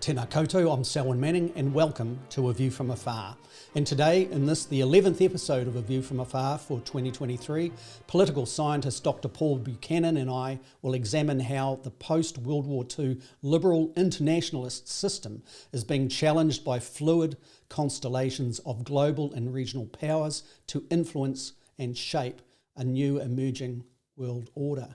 Tēnā koutou, I'm Selwyn Manning and welcome to A View from Afar. And today, in this, the 11th episode of A View from Afar for 2023, political scientist Dr Paul Buchanan and I will examine how the post-World War II liberal internationalist system is being challenged by fluid constellations of global and regional powers to influence and shape a new emerging world order.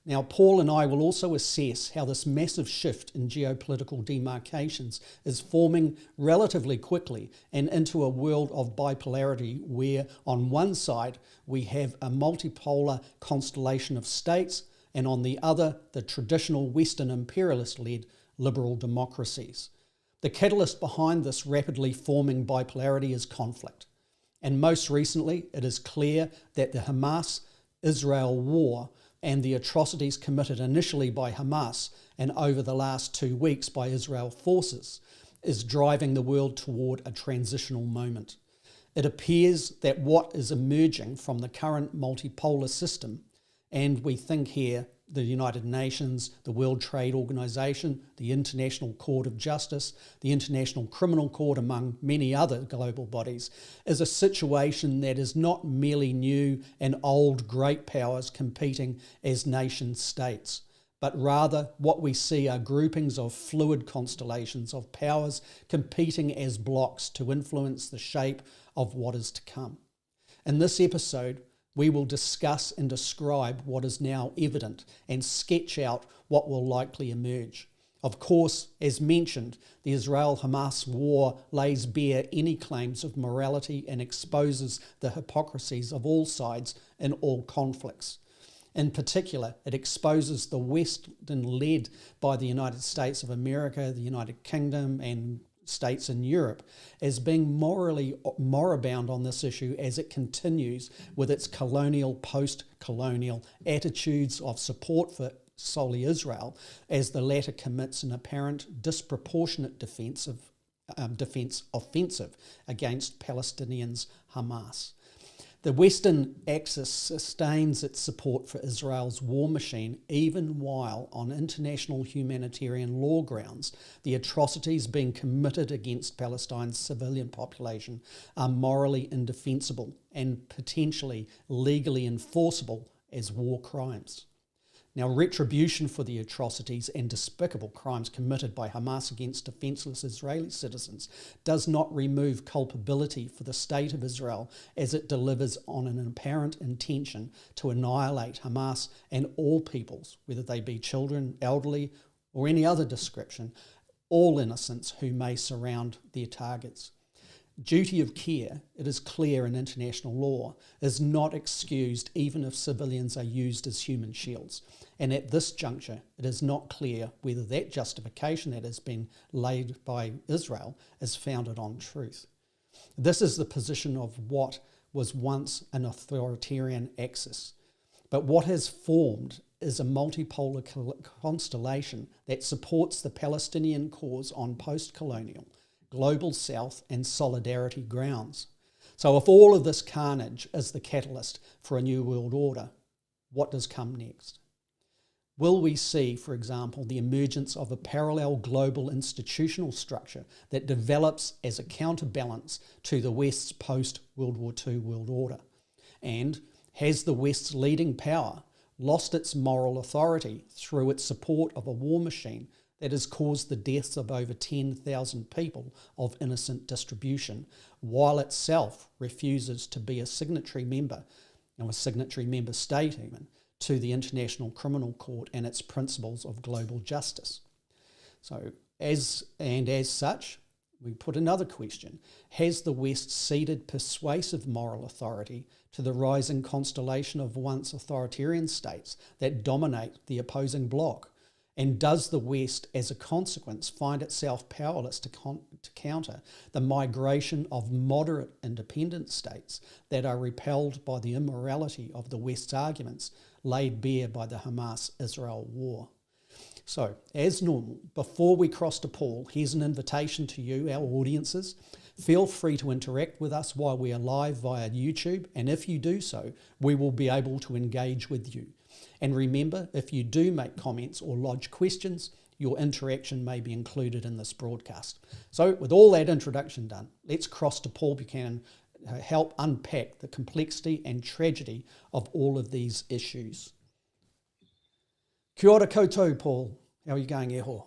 Now, Paul and I will also assess how this massive shift in geopolitical demarcations is forming relatively quickly and into a world of bipolarity where on one side we have a multipolar constellation of states and on the other the traditional Western imperialist-led liberal democracies. The catalyst behind this rapidly forming bipolarity is conflict. And most recently, it is clear that the Hamas-Israel war and the atrocities committed initially by Hamas and over the last 2 weeks by Israel forces is driving the world toward a transitional moment. It appears that what is emerging from the current multipolar system, and we think here the United Nations, the World Trade Organization, the International Court of Justice, the International Criminal Court, among many other global bodies, is a situation that is not merely new and old great powers competing as nation states, but rather what we see are groupings of fluid constellations of powers competing as blocks to influence the shape of what is to come. In this episode, we will discuss and describe what is now evident and sketch out what will likely emerge. Of course, as mentioned, the Israel-Hamas war lays bare any claims of morality and exposes the hypocrisies of all sides in all conflicts. In particular, it exposes the West led by the United States of America, the United Kingdom, and states in Europe as being morally moribund on this issue as it continues with its colonial, post-colonial attitudes of support for solely Israel, as the latter commits an apparent disproportionate defence offensive against Palestinians' Hamas. The Western axis sustains its support for Israel's war machine even while, on international humanitarian law grounds, the atrocities being committed against Palestine's civilian population are morally indefensible and potentially legally enforceable as war crimes. Now, retribution for the atrocities and despicable crimes committed by Hamas against defenceless Israeli citizens does not remove culpability for the state of Israel as it delivers on an apparent intention to annihilate Hamas and all peoples, whether they be children, elderly, or any other description, all innocents who may surround their targets. Duty of care, it is clear in international law, is not excused even if civilians are used as human shields. And at this juncture, it is not clear whether that justification that has been laid by Israel is founded on truth. This is the position of what was once an authoritarian axis. But what has formed is a multipolar constellation that supports the Palestinian cause on post-colonial, global south and solidarity grounds. So if all of this carnage is the catalyst for a new world order, what does come next? Will we see, for example, the emergence of a parallel global institutional structure that develops as a counterbalance to the West's post-World War II world order? And has the West's leading power lost its moral authority through its support of a war machine that has caused the deaths of over 10,000 people of innocent distribution, while itself refuses to be a signatory member, and a signatory member state even, to the International Criminal Court and its principles of global justice? So, as such, we put another question. Has the West ceded persuasive moral authority to the rising constellation of once authoritarian states that dominate the opposing bloc? And does the West, as a consequence, find itself powerless to counter the migration of moderate independent states that are repelled by the immorality of the West's arguments laid bare by the Hamas-Israel war? So, as normal, before we cross to Paul, here's an invitation to you, our audiences. Feel free to interact with us while we are live via YouTube, and if you do so, we will be able to engage with you. And remember, if you do make comments or lodge questions, your interaction may be included in this broadcast. So, with all that introduction done, let's cross to Paul Buchanan to help unpack the complexity and tragedy of all of these issues. Kia ora koutou, Paul. How are you going, Eho?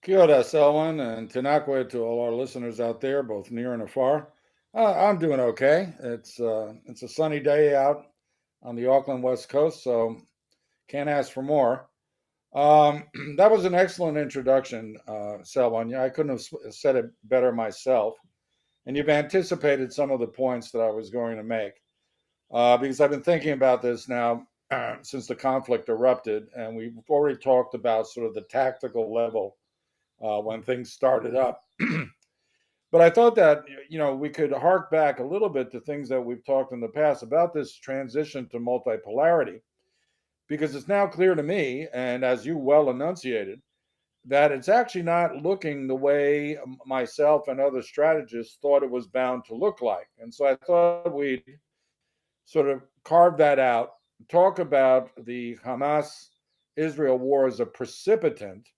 Kia ora, Selwyn, and Tanakwe to all our listeners out there, both near and afar. I'm doing okay. It's a sunny day out on the Auckland West Coast, so can't ask for more. That was an excellent introduction, Selwyn. I couldn't have said it better myself. And you've anticipated some of the points that I was going to make, because I've been thinking about this now since the conflict erupted, and we've already talked about sort of the tactical level when things started up. But I thought that, we could hark back a little bit to things that we've talked in the past about this transition to multipolarity, because it's now clear to me, and as you well enunciated, that it's actually not looking the way myself and other strategists thought it was bound to look like. And so I thought we'd sort of carve that out, talk about the Hamas-Israel war as a precipitant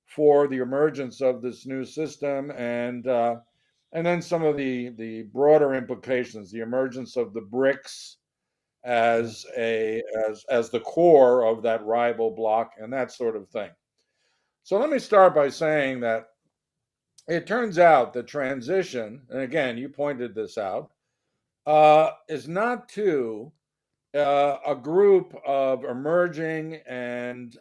for the emergence of this new system, and then some of the broader implications, the emergence of the BRICS as the core of that rival bloc and that sort of thing. So let me start by saying that it turns out the transition, and again, you pointed this out, is not to a group of emerging and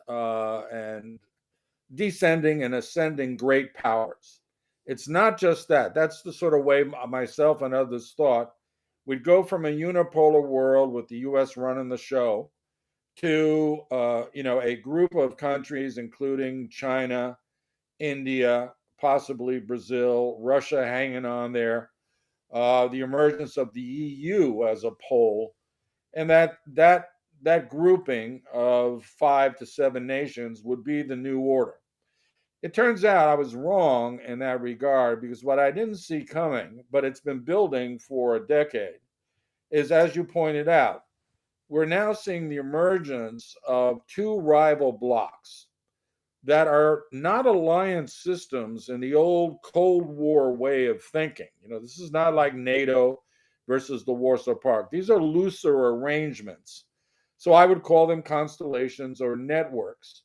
descending and ascending great powers. It's not just that. That's the sort of way myself and others thought. We'd go from a unipolar world with the U.S. running the show to a group of countries, including China, India, possibly Brazil, Russia hanging on there, the emergence of the EU as a pole, and that grouping of 5 to 7 nations would be the new order. It turns out I was wrong in that regard, because what I didn't see coming, but it's been building for a decade, is, as you pointed out, we're now seeing the emergence of two rival blocs that are not alliance systems in the old Cold War way of thinking. This is not like NATO versus the Warsaw Pact. These are looser arrangements. So I would call them constellations or networks,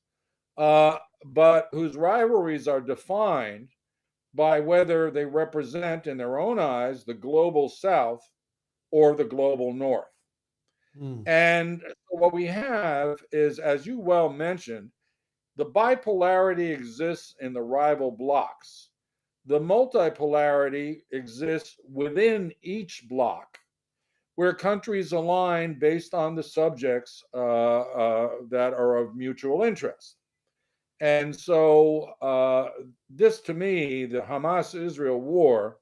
but whose rivalries are defined by whether they represent, in their own eyes, the global South or the global North. And what we have is, as you well mentioned, the bipolarity exists in the rival blocs. The multipolarity exists within each bloc, where countries align based on the subjects that are of mutual interest. And so this, to me, the Hamas-Israel war,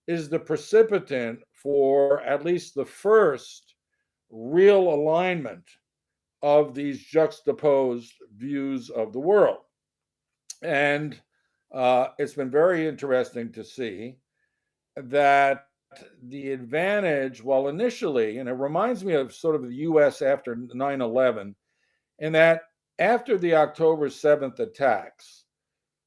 is the precipitant for at least the first real alignment of these juxtaposed views of the world. And it's been very interesting to see that the advantage, well, initially, and it reminds me of sort of the US after 9/11, in that after the October 7th attacks,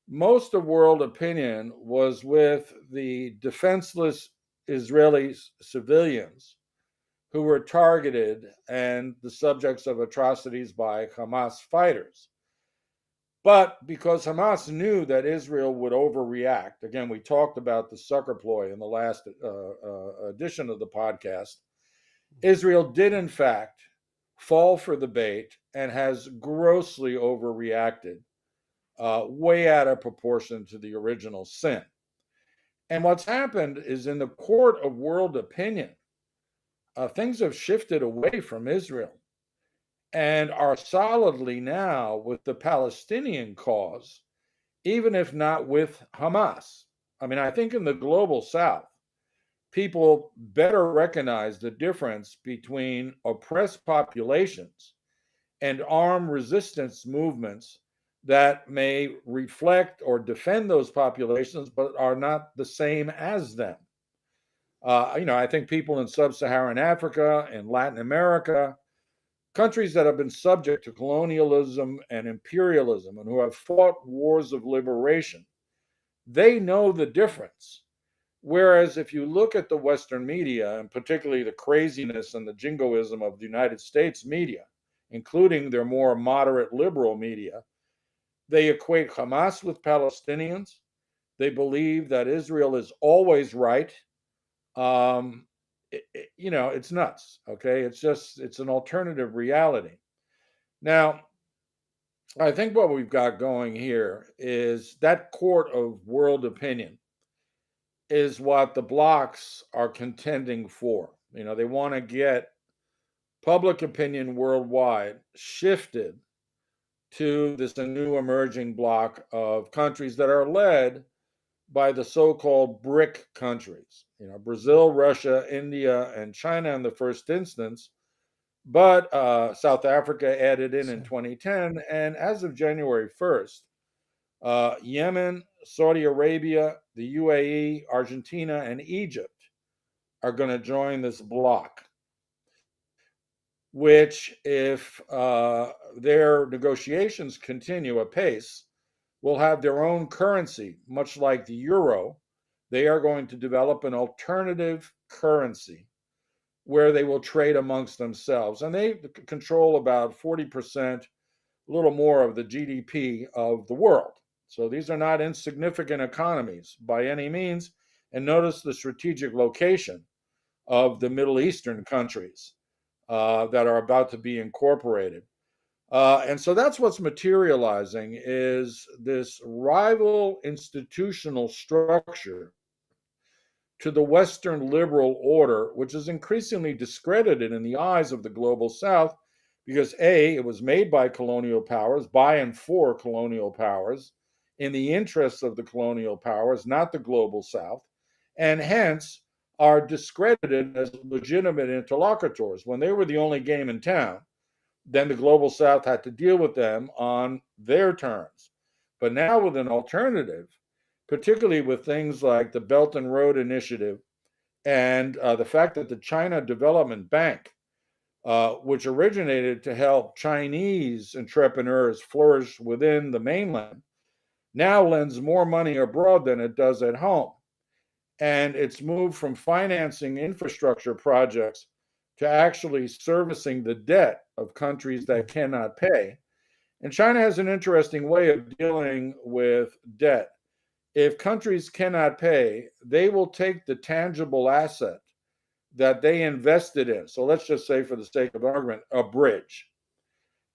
most of world opinion was with the defenseless Israeli civilians who were targeted and the subjects of atrocities by Hamas fighters. But because Hamas knew that Israel would overreact, again, we talked about the sucker ploy in the last edition of the podcast, Israel did, in fact, fall for the bait and has grossly overreacted, way out of proportion to the original sin. And what's happened is in the court of world opinion, things have shifted away from Israel and are solidly now with the Palestinian cause, even if not with Hamas. I mean, I think in the global south, people better recognize the difference between oppressed populations and armed resistance movements that may reflect or defend those populations but are not the same as them. I think people in sub-Saharan Africa and Latin America, countries that have been subject to colonialism and imperialism and who have fought wars of liberation, they know the difference. Whereas if you look at the Western media, and particularly the craziness and the jingoism of the United States media, including their more moderate liberal media, they equate Hamas with Palestinians. They believe that Israel is always right. It's nuts. Okay, it's an alternative reality. Now, I think what we've got going here is that court of world opinion is what the blocs are contending for. They want to get public opinion worldwide shifted to this new emerging bloc of countries that are led by the so-called BRIC countries, Brazil, Russia, India, and China in the first instance, but South Africa added in 2010, and as of January 1st, Yemen, Saudi Arabia, the UAE, Argentina, and Egypt are going to join this bloc, which, if their negotiations continue apace, will have their own currency, much like the euro. They are going to develop an alternative currency where they will trade amongst themselves. And they control about 40%, a little more of the GDP of the world. So these are not insignificant economies by any means. And notice the strategic location of the Middle Eastern countries that are about to be incorporated. And so that's what's materializing, is this rival institutional structure to the Western liberal order, which is increasingly discredited in the eyes of the global South because A, it was made by colonial powers, by and for colonial powers, in the interests of the colonial powers, not the global South, and hence are discredited as legitimate interlocutors. When they were the only game in town, then the global South had to deal with them on their terms. But now with an alternative, particularly with things like the Belt and Road Initiative and the fact that the China Development Bank, which originated to help Chinese entrepreneurs flourish within the mainland, now lends more money abroad than it does at home. And it's moved from financing infrastructure projects to actually servicing the debt of countries that cannot pay. And China has an interesting way of dealing with debt. If countries cannot pay, they will take the tangible asset that they invested in. So let's just say, for the sake of argument, a bridge.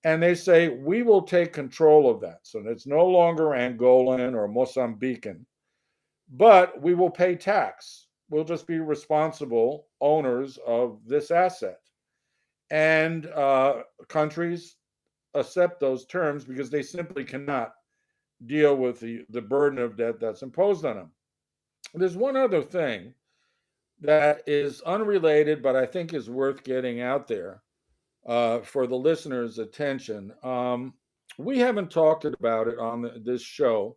And they say, we will take control of that. So it's no longer Angolan or Mozambican, but we will pay tax. We'll just be responsible owners of this asset. And countries accept those terms because they simply cannot deal with the burden of debt that's imposed on them. There's one other thing that is unrelated, but I think is worth getting out there for the listeners' attention. We haven't talked about it on this show,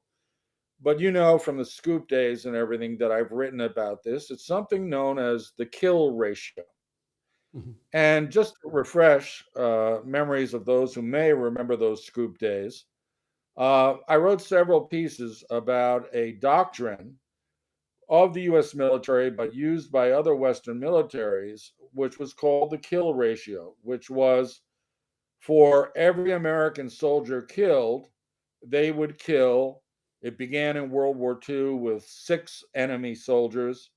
but you know from the scoop days and everything that I've written about this. It's something known as the kill ratio. Mhm. And just to refresh memories of those who may remember those scoop days, I wrote several pieces about a doctrine of the US military, but used by other Western militaries, which was called the kill ratio, which was for every American soldier killed, they would kill. It began in World War II with 6 enemy soldiers.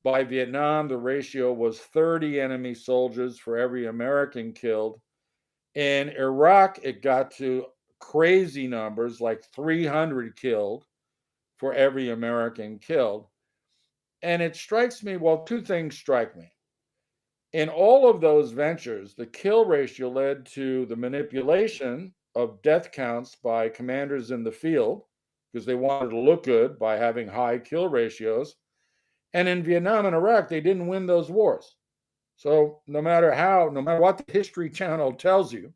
By Vietnam, the ratio was 30 enemy soldiers for every American killed. In Iraq, it got to crazy numbers like 300 killed for every American killed. And it strikes me, well, two things strike me. In all of those ventures, the kill ratio led to the manipulation of death counts by commanders in the field because they wanted to look good by having high kill ratios. And in Vietnam and Iraq, they didn't win those wars. So no matter what the History Channel tells you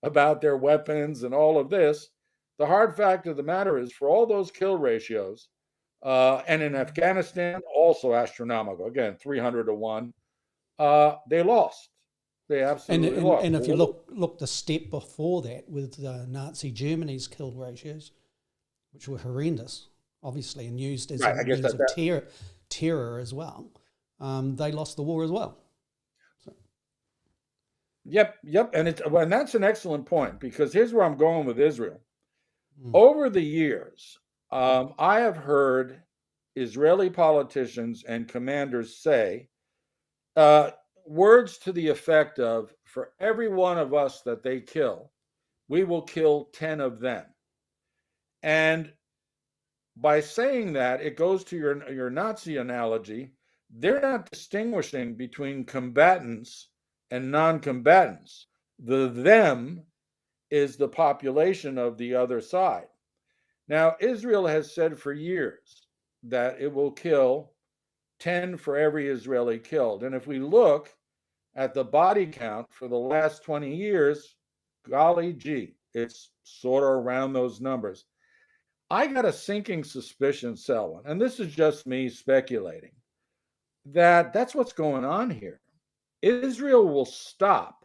about their weapons and all of this, the hard fact of the matter is for all those kill ratios, and in Afghanistan, also astronomical, again, 300 to 1, they lost. They And, absolutely and lost. and if you look the step before that with Nazi Germany's kill ratios, which were horrendous, obviously, and used as a Right, I guess means that, of terror as well, they lost the war as well. So, yep, and that's an excellent point because here's where I'm going with Israel. mm, Over the years, I have heard Israeli politicians and commanders say uh, words to the effect of, "For every one of us that they kill, we will kill 10 of them." And by saying that, it goes to your Nazi analogy. They're not distinguishing between combatants and non-combatants. The them is the population of the other side. Now, Israel has said for years that it will kill 10 for every Israeli killed. And if we look at the body count for the last 20 years, golly gee, it's sort of around those numbers. I got a sinking suspicion, Selwyn, and this is just me speculating, that that's what's going on here. Israel will stop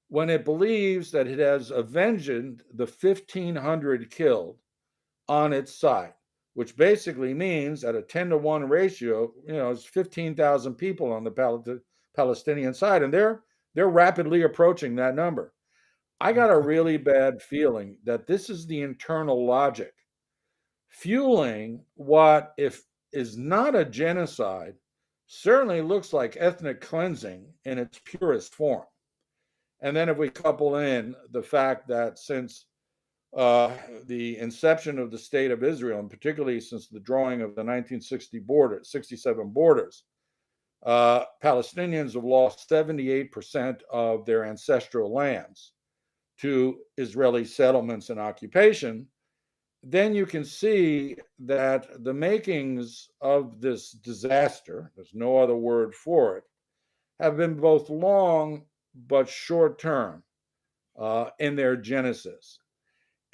when it believes that it has avenged the 1,500 killed on its side, which basically means at a 10 to 1 ratio, it's 15,000 people on the Palestinian side, and they're rapidly approaching that number. I got a okay. really bad feeling that this is the internal logic fueling what, if is not a genocide, certainly looks like ethnic cleansing in its purest form. And then if we couple in the fact that since the inception of the state of Israel, and particularly since the drawing of the 67 borders, Palestinians have lost 78% of their ancestral lands to Israeli settlements and occupation. Then you can see that the makings of this disaster, there's no other word for it, have been both long but short term in their genesis.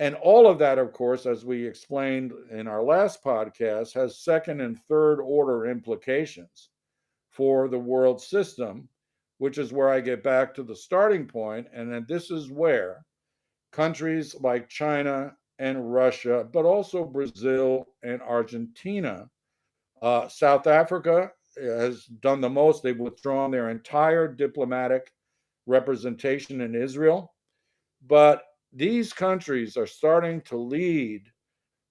And all of that, of course, as we explained in our last podcast, has second and third order implications for the world system, which is where I get back to the starting point. And then this is where countries like China and Russia, but also Brazil and Argentina, South Africa has done the most. They've withdrawn their entire diplomatic representation in Israel. But these countries are starting to lead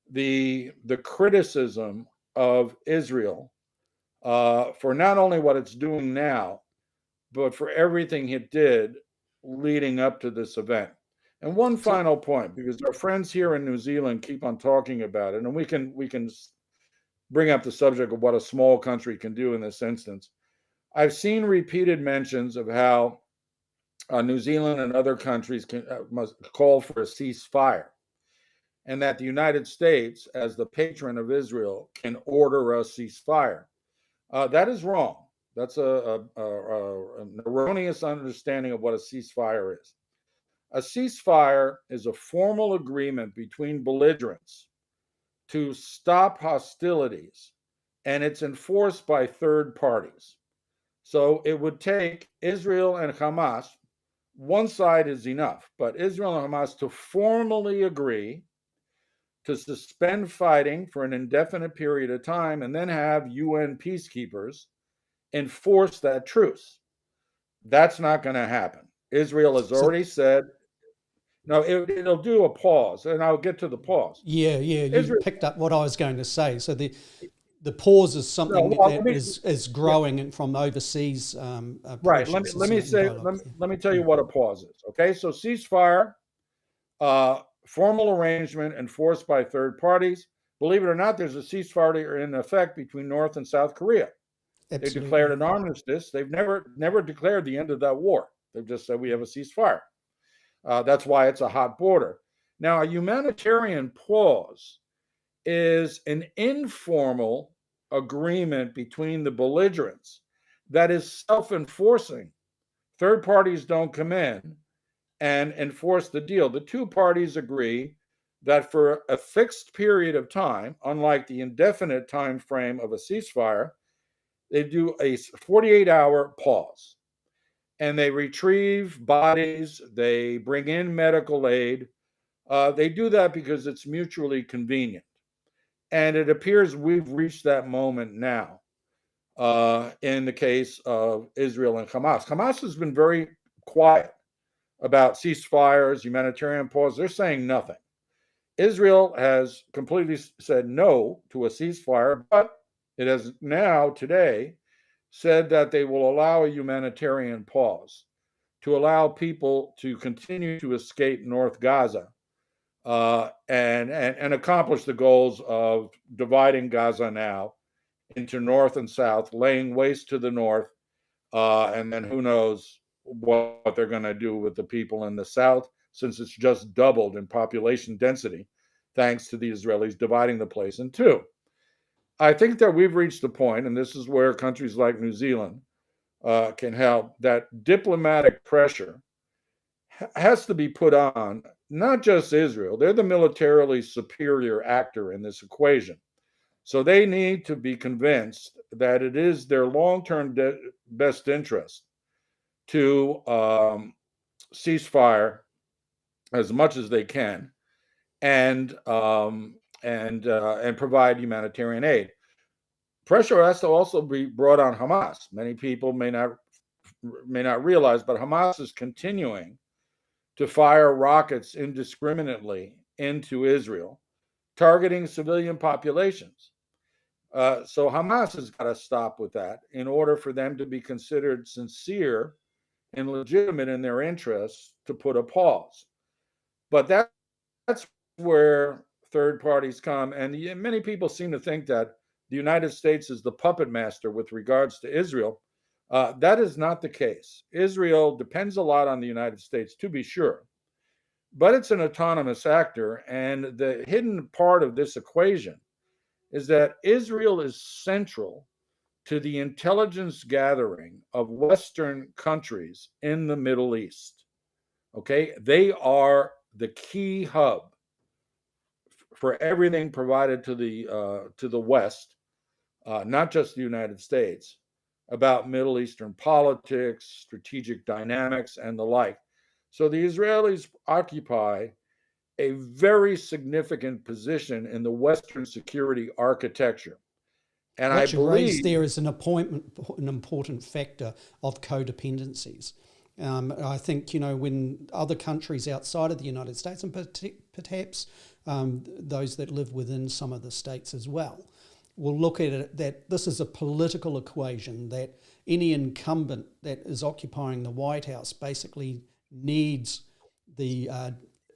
the criticism of Israel for not only what it's doing now, but for everything it did leading up to this event. And one So, final point, because our friends here in New Zealand keep on talking about it, and we can bring up the subject of what a small country can do in this instance. I've seen repeated mentions of how New Zealand and other countries must call for a ceasefire, and that the United States, as the patron of Israel, can order a ceasefire. That is wrong. That's an erroneous understanding of what a ceasefire is. A ceasefire is a formal agreement between belligerents to stop hostilities, and it's enforced by third parties. So it would take Israel and Hamas, one side is enough, but Israel and Hamas to formally agree to suspend fighting for an indefinite period of time and then have UN peacekeepers enforce that truce. That's not going to happen. Israel has So already said, no, it'll do a pause, and I'll get to the pause. yeah, you Israel, picked up what I was going to say. So the pause is no, something well, that is yeah, growing from overseas right. pressures. Let me say, let me tell you Mm. what a pause is. Okay, so ceasefire, formal arrangement enforced by third parties. Believe it or not, there's a ceasefire in effect between North and South Korea. They declared Absolutely. an armistice. They've never declared the end of that war. They've just said we have a ceasefire. That's why it's a hot border. Now, a humanitarian pause is an informal agreement between the belligerents that is self-enforcing. Third parties don't come in and enforce the deal. The two parties agree that for a fixed period of time, unlike the indefinite time frame of a ceasefire, they do a 48-hour pause, and they retrieve bodies, they bring in medical aid. They do that because it's mutually convenient. And it appears we've reached that moment now in the case of Israel and Hamas. Hamas has been very quiet about ceasefires, humanitarian pause. They're saying nothing. Israel has completely said no to a ceasefire, but it has now, today, said that they will allow a humanitarian pause to allow people to continue to escape North Gaza and accomplish the goals of dividing Gaza now into North and South, laying waste to the North, and then who knows what they're going to do with the people in the South, since it's just doubled in population density, thanks to the Israelis dividing the place in two. I think that we've reached the point, and this is where countries like New Zealand can help, that diplomatic pressure has to be put on not just Israel. They're the militarily superior actor in this equation. So they need to be convinced that it is their long-term best interest to ceasefire as much as they can and provide humanitarian aid. Pressure has to also be brought on Hamas. Many people may not realize, but Hamas is continuing to fire rockets indiscriminately into Israel, targeting civilian populations. So Hamas has got to stop with that in order for them to be considered sincere and legitimate in their interests to put a pause. But that's where third parties come. And many people seem to think that the United States is the puppet master with regards to Israel. That is not the case. Israel depends a lot on the United States, to be sure, but it's an autonomous actor. And the hidden part of this equation is that Israel is central to the intelligence gathering of Western countries in the Middle East. Okay, they are the key hub for everything provided to the West, not just the United States, about Middle Eastern politics, strategic dynamics, and the like. So the Israelis occupy a very significant position in the Western security architecture. And I What you raised believe, there is an important factor of codependencies. I think, when other countries outside of the United States, and perhaps those that live within some of the states as well, will look at it that this is a political equation, that any incumbent that is occupying the White House basically needs the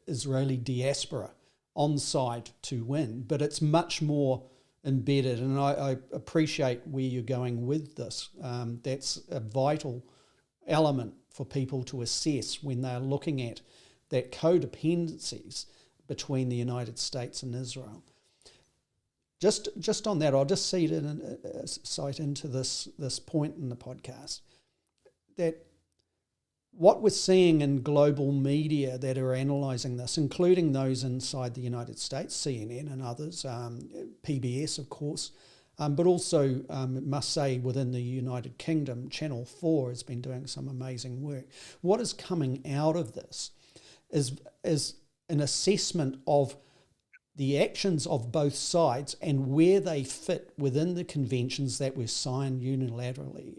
Israeli diaspora on side to win. But it's much more embedded, and I appreciate where you're going with this. That's a vital element for people to assess when they're looking at that codependencies between the United States and Israel. just on that, I'll just cite into this point in the podcast that what we're seeing in global media that are analysing this, including those inside the United States, CNN and others, PBS, of course, but also, must say, within the United Kingdom, Channel 4 has been doing some amazing work. What is coming out of this is an assessment of the actions of both sides and where they fit within the conventions that were signed unilaterally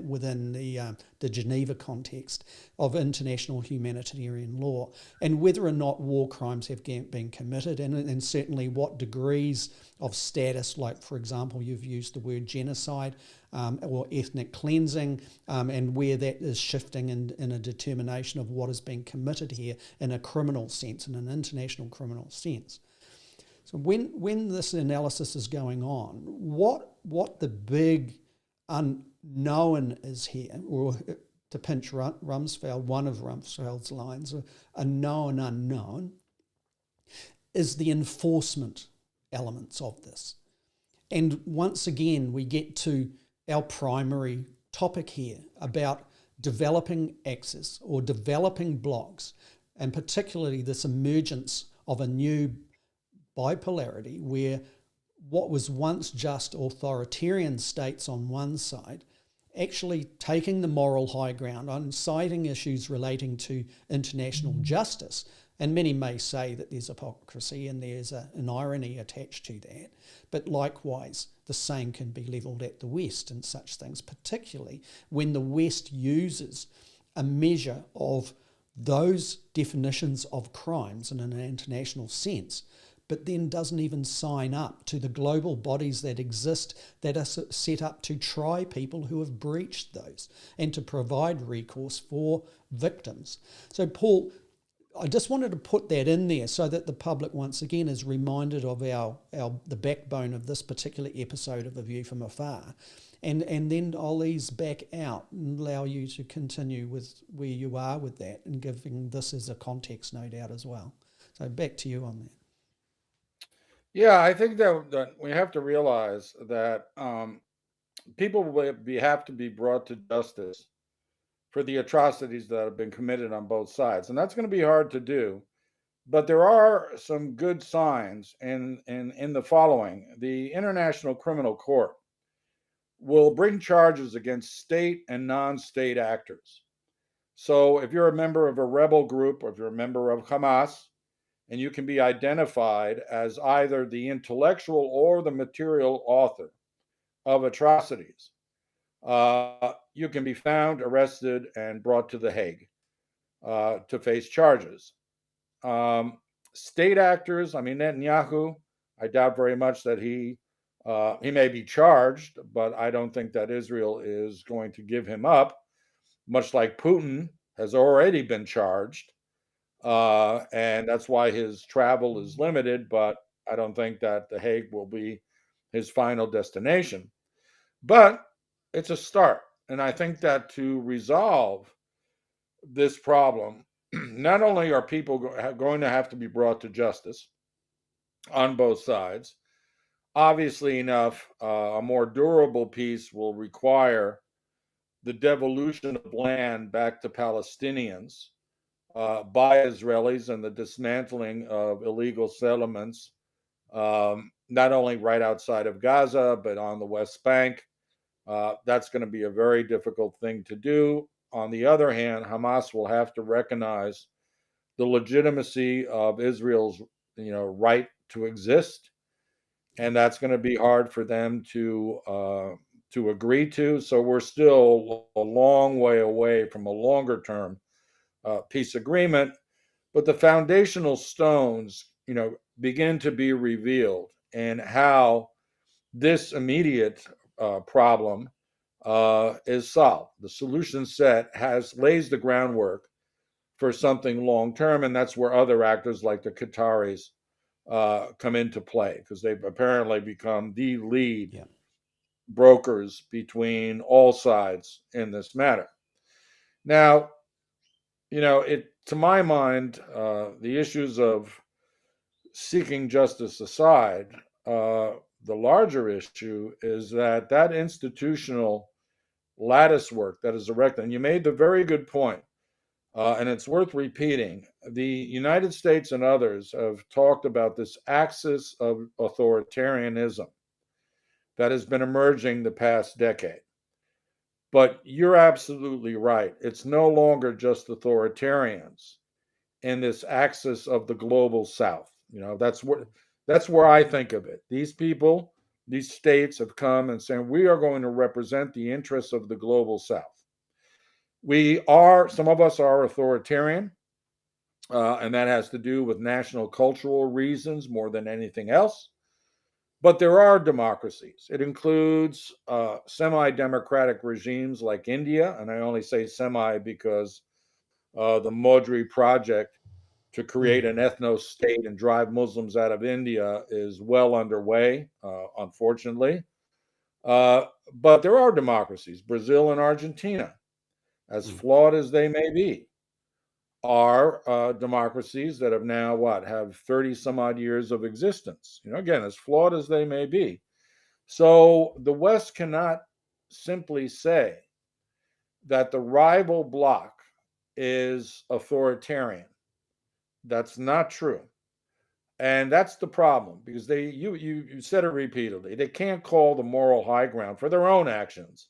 within the Geneva context of international humanitarian law, and whether or not war crimes have been committed, and certainly what degrees of status, like, for example, you've used the word genocide or ethnic cleansing, and where that is shifting in a determination of what is being committed here in a criminal sense, in an international criminal sense. So when this analysis is going on, what the big unknown is here, or to pinch Rumsfeld, one of Rumsfeld's lines, a known unknown, is the enforcement elements of this. And once again, we get to our primary topic here about developing axis or developing blocks, and particularly this emergence of a new bipolarity where what was once just authoritarian states on one side actually taking the moral high ground on citing issues relating to international justice. And many may say that there's hypocrisy and there's an irony attached to that. But likewise, the same can be levelled at the West in such things, particularly when the West uses a measure of those definitions of crimes in an international sense, but then doesn't even sign up to the global bodies that exist that are set up to try people who have breached those and to provide recourse for victims. So, Paul, I just wanted to put that in there so that the public once again is reminded of the backbone of this particular episode of A View from Afar. And then I'll ease back out and allow you to continue with where you are with that and giving this as a context, no doubt, as well. So back to you on that. Yeah, I think that we have to realize that people will have to be brought to justice for the atrocities that have been committed on both sides. And that's going to be hard to do. But there are some good signs in the following. The International Criminal Court will bring charges against state and non-state actors. So if you're a member of a rebel group, or if you're a member of Hamas, and you can be identified as either the intellectual or the material author of atrocities, you can be found, arrested, and brought to The Hague to face charges. State actors, I mean, Netanyahu, I doubt very much that he may be charged, but I don't think that Israel is going to give him up, much like Putin has already been charged. And that's why his travel is limited, but I don't think that The Hague will be his final destination. But it's a start. And I think that to resolve this problem, not only are people going to have to be brought to justice on both sides, obviously enough, a more durable peace will require the devolution of land back to Palestinians by Israelis and the dismantling of illegal settlements, not only right outside of Gaza, but on the West Bank. That's going to be a very difficult thing to do. On the other hand, Hamas will have to recognize the legitimacy of Israel's, right to exist, and that's going to be hard for them to agree to. So we're still a long way away from a longer term peace agreement, but the foundational stones, begin to be revealed, and how this immediate problem is solved. The solution set lays the groundwork for something long term, and that's where other actors like the Qataris come into play, because they've apparently become the lead brokers between all sides in this matter. Now, to my mind, the issues of seeking justice aside, the larger issue is that that institutional lattice work that is erected, and you made the very good point, and it's worth repeating. The United States and others have talked about this axis of authoritarianism that has been emerging the past decade. But you're absolutely right. It's no longer just authoritarians in this axis of the global south. That's where I think of it. These people, these states have come and saying we are going to represent the interests of the global south. Some of us are authoritarian, and that has to do with national cultural reasons more than anything else. But there are democracies. It includes semi democratic regimes like India, and I only say semi because the Modi project to create an ethno state and drive Muslims out of India is well underway, unfortunately. But there are democracies. Brazil and Argentina, as flawed as they may be, are democracies that have now have 30 some odd years of existence. Again, as flawed as they may be. So the West cannot simply say that the rival bloc is authoritarian. That's not true. And that's the problem because you said it repeatedly. They can't call the moral high ground for their own actions,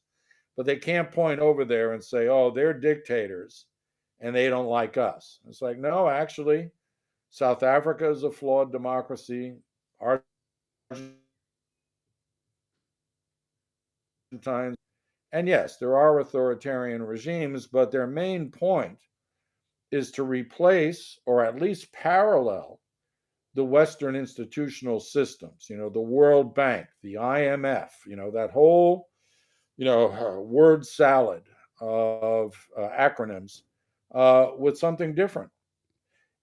but they can't point over there and say, "Oh, they're dictators and they don't like us." It's like, no, actually, South Africa is a flawed democracy. Argentine, and yes, there are authoritarian regimes, but their main point is to replace or at least parallel the Western institutional systems, the World Bank, the IMF, that whole, word salad of acronyms with something different.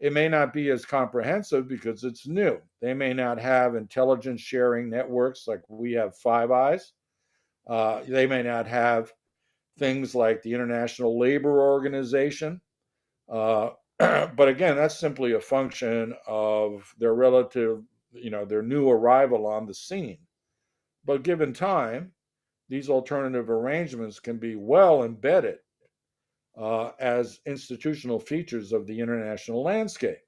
It may not be as comprehensive because it's new. They may not have intelligence sharing networks like we have Five Eyes. They may not have things like the International Labor Organization. But again, that's simply a function of their relative, their new arrival on the scene. But given time, these alternative arrangements can be well embedded as institutional features of the international landscape.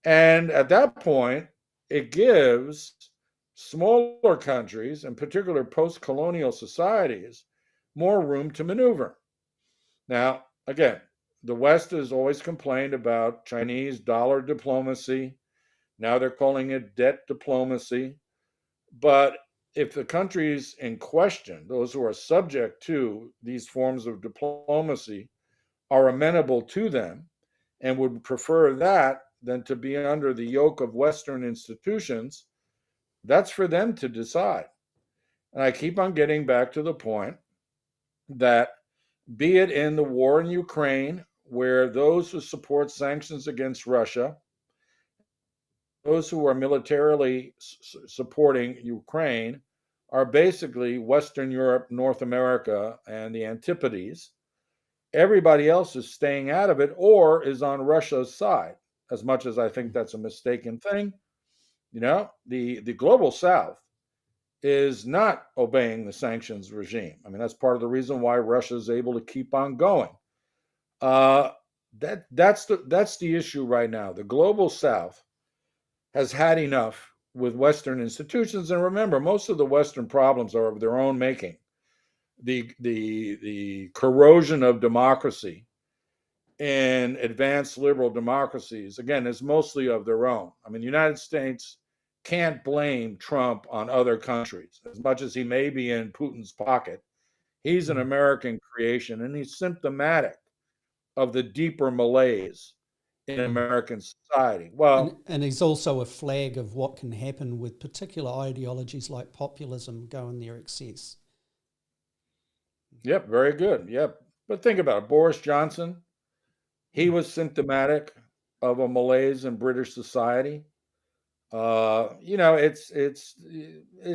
And at that point, it gives smaller countries, in particular post colonial societies, more room to maneuver. Now, again, the West has always complained about Chinese dollar diplomacy. Now they're calling it debt diplomacy. But if the countries in question, those who are subject to these forms of diplomacy, are amenable to them and would prefer that than to be under the yoke of Western institutions, that's for them to decide. And I keep on getting back to the point that, be it in the war in Ukraine, where those who support sanctions against Russia, those who are militarily supporting Ukraine, are basically Western Europe, North America, and the Antipodes. Everybody else is staying out of it or is on Russia's side, as much as I think that's a mistaken thing. The global South is not obeying the sanctions regime. I mean, that's part of the reason why Russia is able to keep on going. That's the issue right now. The global South has had enough with Western institutions, and remember, most of the Western problems are of their own making. The corrosion of democracy in advanced liberal democracies, again, is mostly of their own. I mean, the United States can't blame Trump on other countries as much as he may be in Putin's pocket. He's an American creation, and he's symptomatic of the deeper malaise in American society. And he's also a flag of what can happen with particular ideologies like populism go in their excess. Yep, very good. Yep. But think about it. Boris Johnson, he was symptomatic of a malaise in British society. It's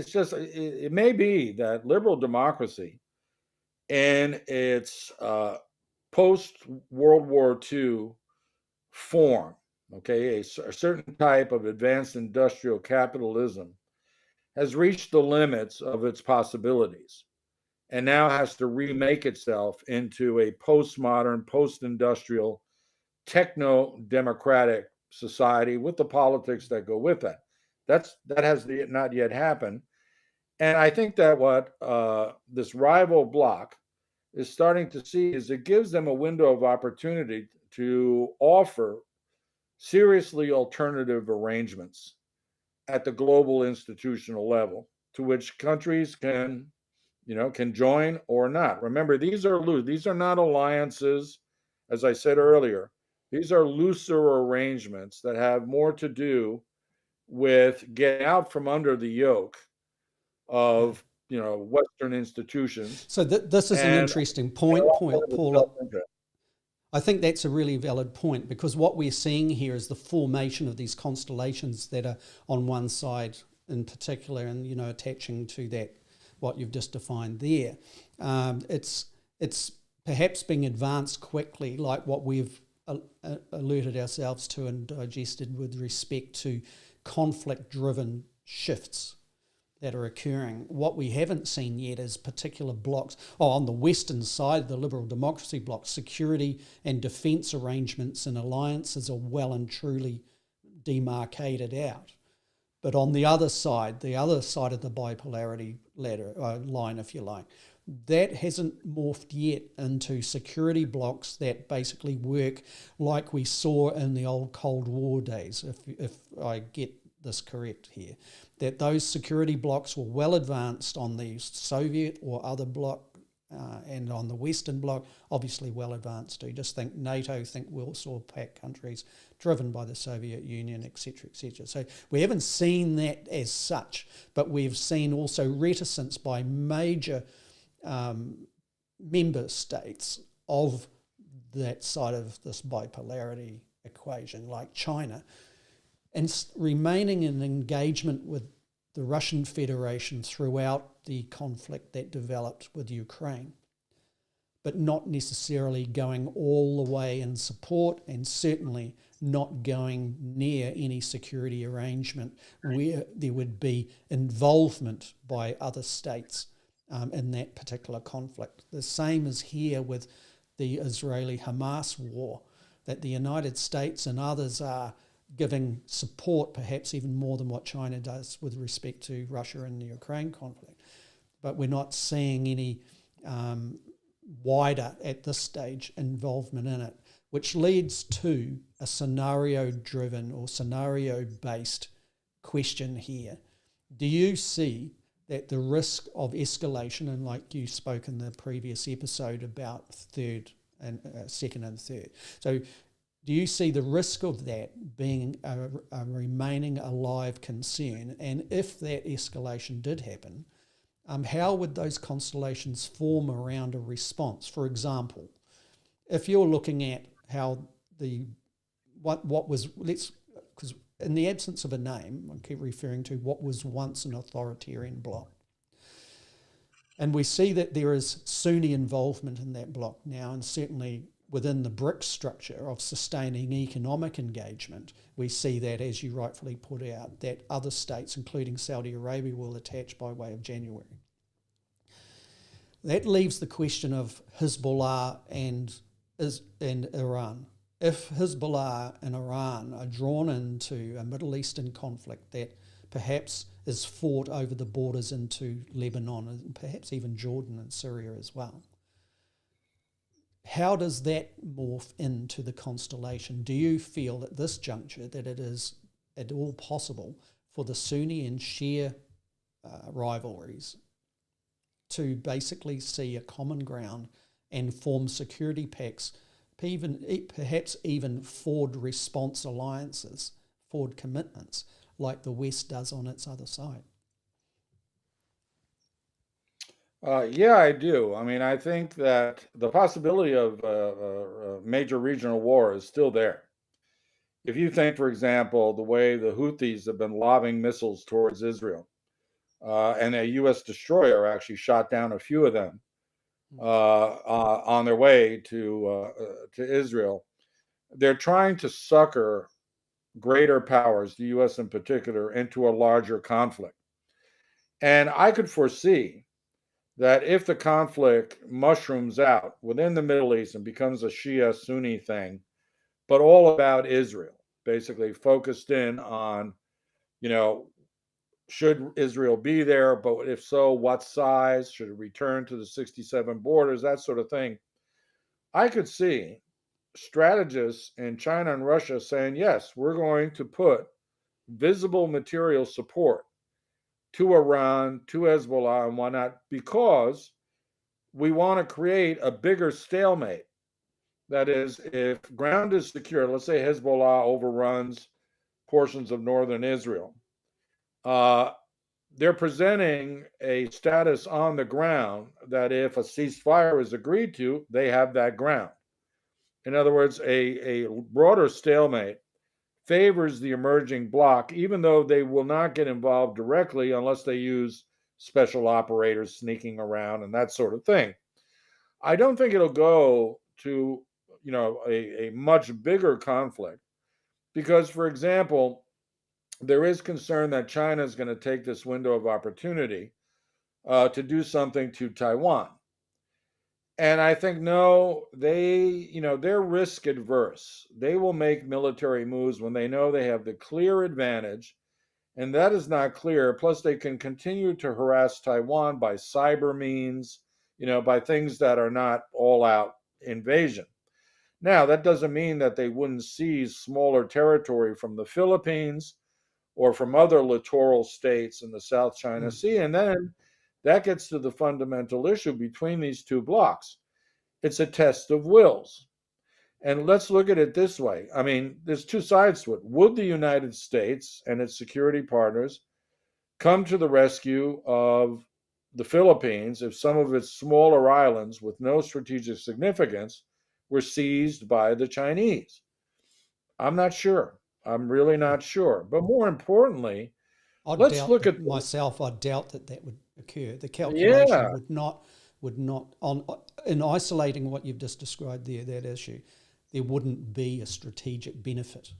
just it may be that liberal democracy in its post World War II form, okay, a certain type of advanced industrial capitalism has reached the limits of its possibilities and now has to remake itself into a postmodern, post-industrial, techno-democratic society with the politics that go with that. That has not yet happened. And I think that what this rival bloc is starting to see is it gives them a window of opportunity to offer seriously alternative arrangements at the global institutional level to which countries can join or not. Remember, these are loose. These are not alliances, as I said earlier. These are looser arrangements that have more to do with getting out from under the yoke of Western institutions. So this is an And interesting point, Paul. I think that's a really valid point, because what we're seeing here is the formation of these constellations that are on one side in particular, and attaching to that what you've just defined there. It's perhaps being advanced quickly, like what we've alerted ourselves to and digested with respect to conflict-driven shifts that are occurring. What we haven't seen yet is particular blocks. On the Western side, the liberal democracy bloc, security and defence arrangements and alliances are well and truly demarcated out. But on the other side of the bipolarity line, if you like, that hasn't morphed yet into security blocks that basically work like we saw in the old Cold War days, if I get this correct here, that those security blocks were well advanced on the Soviet or other bloc, and on the Western bloc, obviously well advanced too. Just think NATO, think Warsaw Pact countries driven by the Soviet Union, etc., etc. So we haven't seen that as such, but we've seen also reticence by major member states of that side of this bipolarity equation, like China, and remaining in engagement with the Russian Federation throughout the conflict that developed with Ukraine, but not necessarily going all the way in support, and certainly not going near any security arrangement where there would be involvement by other states in that particular conflict. The same is here with the Israeli-Hamas war, that the United States and others are giving support, perhaps even more than what China does with respect to Russia and the Ukraine conflict. But we're not seeing any wider, at this stage, involvement in it, which leads to a scenario-driven or scenario-based question here. Do you see that the risk of escalation, and like you spoke in the previous episode about second and third, so do you see the risk of that being a remaining a live concern? And if that escalation did happen, how would those constellations form around a response? For example, if you're looking at how because in the absence of a name, I keep referring to what was once an authoritarian bloc. And we see that there is Sunni involvement in that bloc now, and certainly within the BRICS structure of sustaining economic engagement, we see that, as you rightfully put out, that other states, including Saudi Arabia, will attach by way of January. That leaves the question of Hezbollah and Iran. If Hezbollah and Iran are drawn into a Middle Eastern conflict that perhaps is fought over the borders into Lebanon and perhaps even Jordan and Syria as well, how does that morph into the constellation? Do you feel at this juncture that it is at all possible for the Sunni and Shia rivalries to basically see a common ground and form security pacts, perhaps even forward response alliances, forward commitments, like the West does on its other side? Yeah, I do. I mean, I think that the possibility of a major regional war is still there. If you think, for example, the way the Houthis have been lobbing missiles towards Israel, and a U.S. destroyer actually shot down a few of them on their way to Israel, they're trying to sucker greater powers, the U.S. in particular, into a larger conflict. And I could foresee that if the conflict mushrooms out within the Middle East and becomes a Shia Sunni thing, but all about Israel, basically focused in on, you know, should Israel be there? But if so, what size? Should it return to the 67 borders? That sort of thing. I could see strategists in China and Russia saying, yes, we're going to put visible material support to Iran, to Hezbollah, and whatnot, because we want to create a bigger stalemate. That is, if ground is secure, let's say Hezbollah overruns portions of northern Israel, uh, they're presenting a status on the ground that if a ceasefire is agreed to, they have that ground. In other words, a broader stalemate favors the emerging bloc, even though they will not get involved directly unless they use special operators sneaking around and that sort of thing. I don't think it'll go to, a much bigger conflict because, for example, there is concern that China is going to take this window of opportunity to do something to Taiwan. And I think no, they're risk adverse. They will make military moves when they know they have the clear advantage, and that is not clear. Plus, they can continue to harass Taiwan by cyber means, by things that are not all out invasion. Now, that doesn't mean that they wouldn't seize smaller territory from the Philippines or from other littoral states in the South China Sea. And then that gets to the fundamental issue between these two blocs. It's a test of wills. And let's look at it this way. I mean, there's two sides to it. Would the United States and its security partners come to the rescue of the Philippines if some of its smaller islands with no strategic significance were seized by the Chinese? I'm not sure. I'm really not sure. But more importantly, I'd let's doubt look that at myself. I doubt that would occur. The calculation yeah, would not on in isolating what you've just described there, that issue, there wouldn't be a strategic benefit.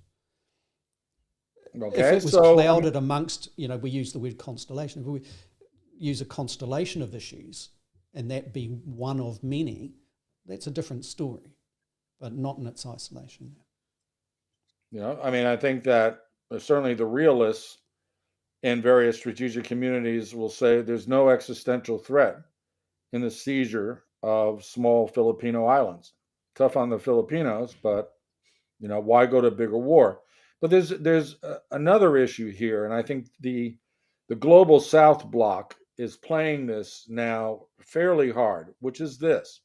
If okay. it was So clouded amongst, we use the word constellation. If we use a constellation of issues, and that be one of many, that's a different story, but not in its isolation. I think that certainly the realists in various strategic communities will say there's no existential threat in the seizure of small Filipino islands. Tough on the Filipinos, but why go to bigger war? But there's another issue here, and I think the global South bloc is playing this now fairly hard, which is this.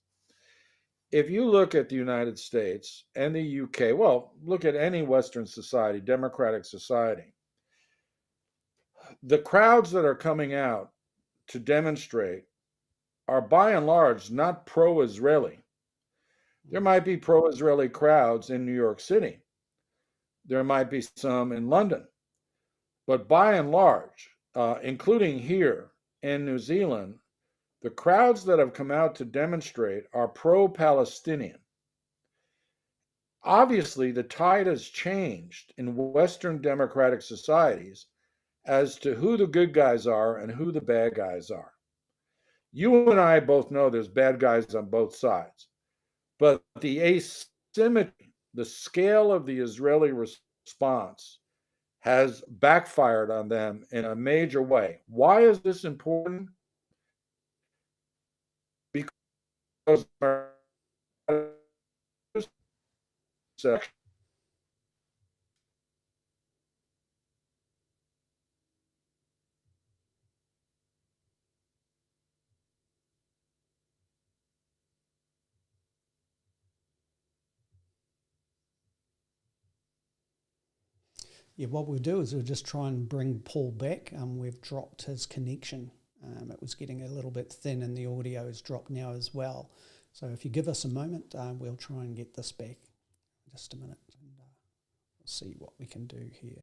If you look at the United States and the UK, well, look at any Western society, democratic society, the crowds that are coming out to demonstrate are by and large not pro Israeli. There might be pro Israeli crowds in New York City, there might be some in London, but by and large, including here in New Zealand, the crowds that have come out to demonstrate are pro Palestinian. Obviously, the tide has changed in Western democratic societies as to who the good guys are and who the bad guys are. You and I both know there's bad guys on both sides, but the asymmetry, the scale of the Israeli response has backfired on them in a major way. Why is this important? Because Yeah, what we'll do is we'll just try and bring Paul back. We've dropped his connection. It was getting a little bit thin and the audio has dropped now as well. So if you give us a moment, we'll try and get this back. Just a minute and we'll see what we can do here.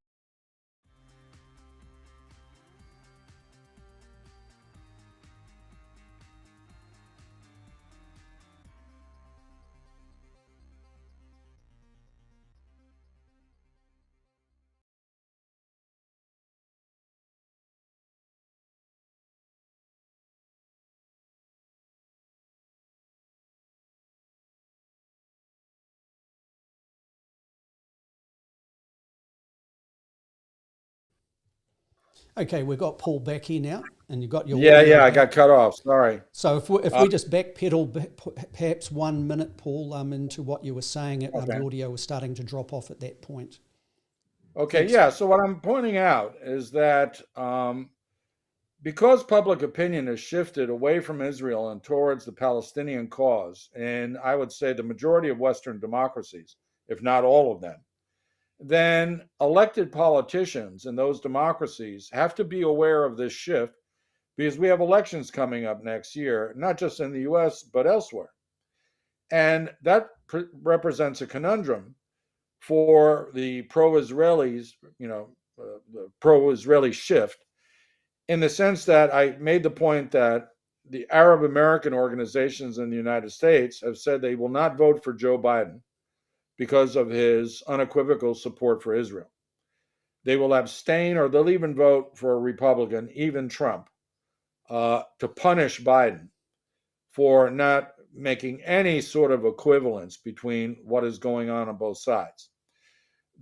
Okay, we've got Paul back here now, and you've got your Yeah, audio I got back. cut off. Sorry. So if Uh, we just backpedal perhaps 1 minute, Paul, into what you were saying, the okay. audio was starting to drop off at that point. Okay. Thanks. Yeah. So what I'm pointing out is that because public opinion has shifted away from Israel and towards the Palestinian cause, and I would say the majority of Western democracies, if not all of them, then elected politicians in those democracies have to be aware of this shift because we have elections coming up next year, not just in the US, but elsewhere. And that represents a conundrum for the pro-Israelis, the pro-Israeli shift, in the sense that I made the point that the Arab American organizations in the United States have said they will not vote for Joe Biden because of his unequivocal support for Israel. They will abstain or they'll even vote for a Republican, even Trump, to punish Biden for not making any sort of equivalence between what is going on both sides.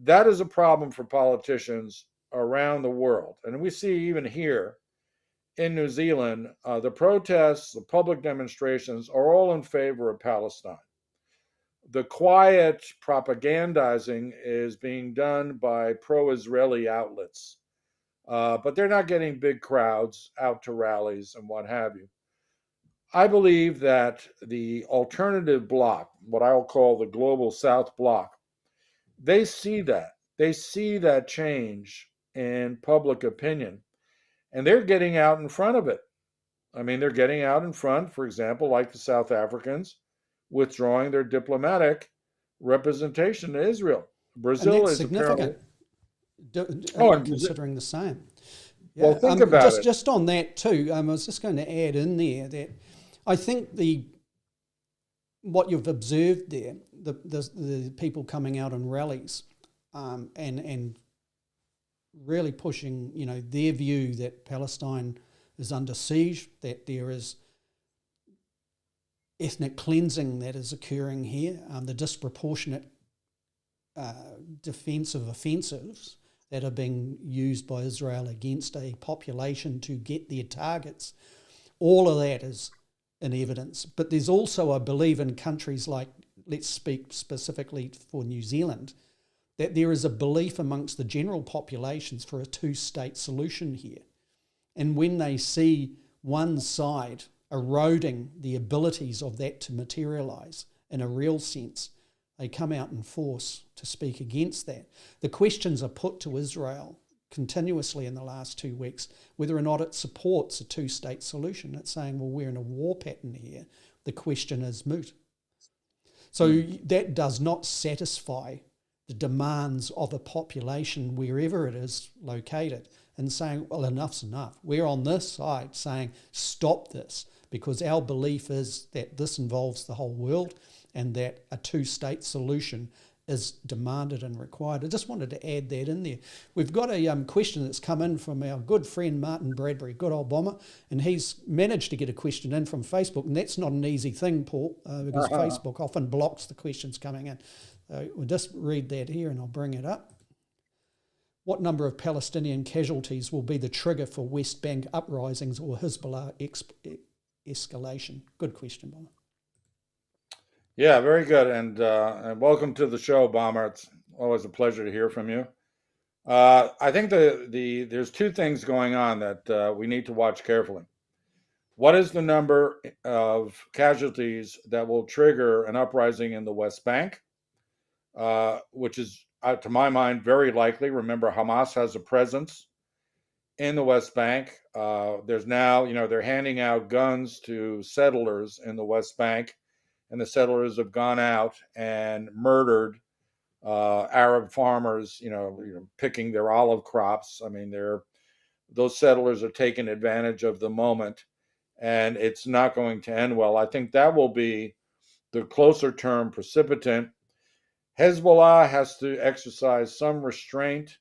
That is a problem for politicians around the world. And we see even here in New Zealand, the protests, the public demonstrations are all in favor of Palestine. The quiet propagandizing is being done by pro Israeli outlets, but they're not getting big crowds out to rallies and what have you. I believe that the alternative bloc, what I'll call the global South bloc, they see that. They see that change in public opinion, and they're getting out in front of it. I mean, they're getting out in front, for example, like the South Africans, withdrawing their diplomatic representation to Israel. And Brazil that's is apparently. significant, Oh, and Brazil, considering the same. well, Yeah, think about it. just on that too, I was just going to add in there that I think what you've observed there, the people coming out in rallies, and really pushing, their view that Palestine is under siege, that there is ethnic cleansing that is occurring here, the disproportionate defensive offensives that are being used by Israel against a population to get their targets. All of that is in evidence. But there's also, I believe, in countries like, let's speak specifically for New Zealand, that there is a belief amongst the general populations for a two-state solution here. And when they see one side eroding the abilities of that to materialise in a real sense, they come out in force to speak against that. The questions are put to Israel continuously in the last 2 weeks, whether or not it supports a two-state solution. It's saying, well, we're in a war pattern here. The question is moot. So that does not satisfy the demands of a population wherever it is located, and saying, well, enough's enough. We're on this side saying, stop this, because our belief is that this involves the whole world and that a two-state solution is demanded and required. I just wanted to add that in there. We've got a question that's come in from our good friend Martin Bradbury, good old bomber, and he's managed to get a question in from Facebook, and that's not an easy thing, Paul, because Facebook often blocks the questions coming in. We'll just read that here and I'll bring it up. What number of Palestinian casualties will be the trigger for West Bank uprisings or Hezbollah escalation? Good question, Bomber. Yeah, very good, and welcome to the show, Bomber. It's always a pleasure to hear from you. I think there's two things going on that we need to watch carefully. What is the number of casualties that will trigger an uprising in the West Bank, which is, to my mind, very likely. Remember, Hamas has a presence in the West Bank. There's now, they're handing out guns to settlers in the West Bank, and the settlers have gone out and murdered Arab farmers, picking their olive crops. I mean, those settlers are taking advantage of the moment, and it's not going to end well. I think that will be the closer term precipitant. Hezbollah has to exercise some restraint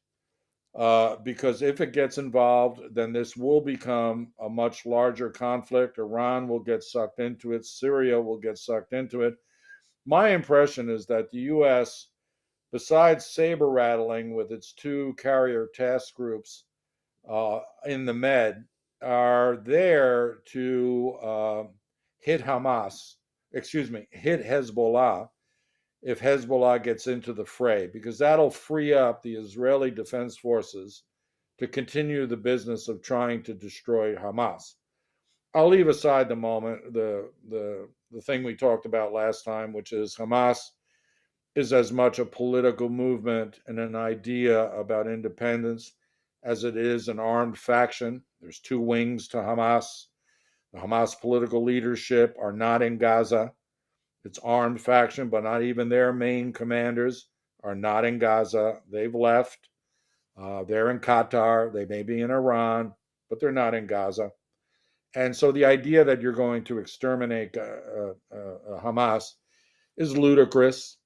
because if it gets involved, then this will become a much larger conflict. Iran will get sucked into it. Syria will get sucked into it. My impression is that the U.S., besides saber rattling with its two carrier task groups in the Med are there to hit hit Hezbollah if Hezbollah gets into the fray, because that'll free up the Israeli Defense Forces to continue the business of trying to destroy Hamas. I'll leave aside the thing we talked about last time, which is Hamas is as much a political movement and an idea about independence as it is an armed faction. There's two wings to Hamas. The Hamas political leadership are not in Gaza. It's armed faction, but not even their main commanders are not in Gaza. They've left. They're in Qatar. They may be in Iran, but they're not in Gaza. And so the idea that you're going to exterminate Hamas is ludicrous.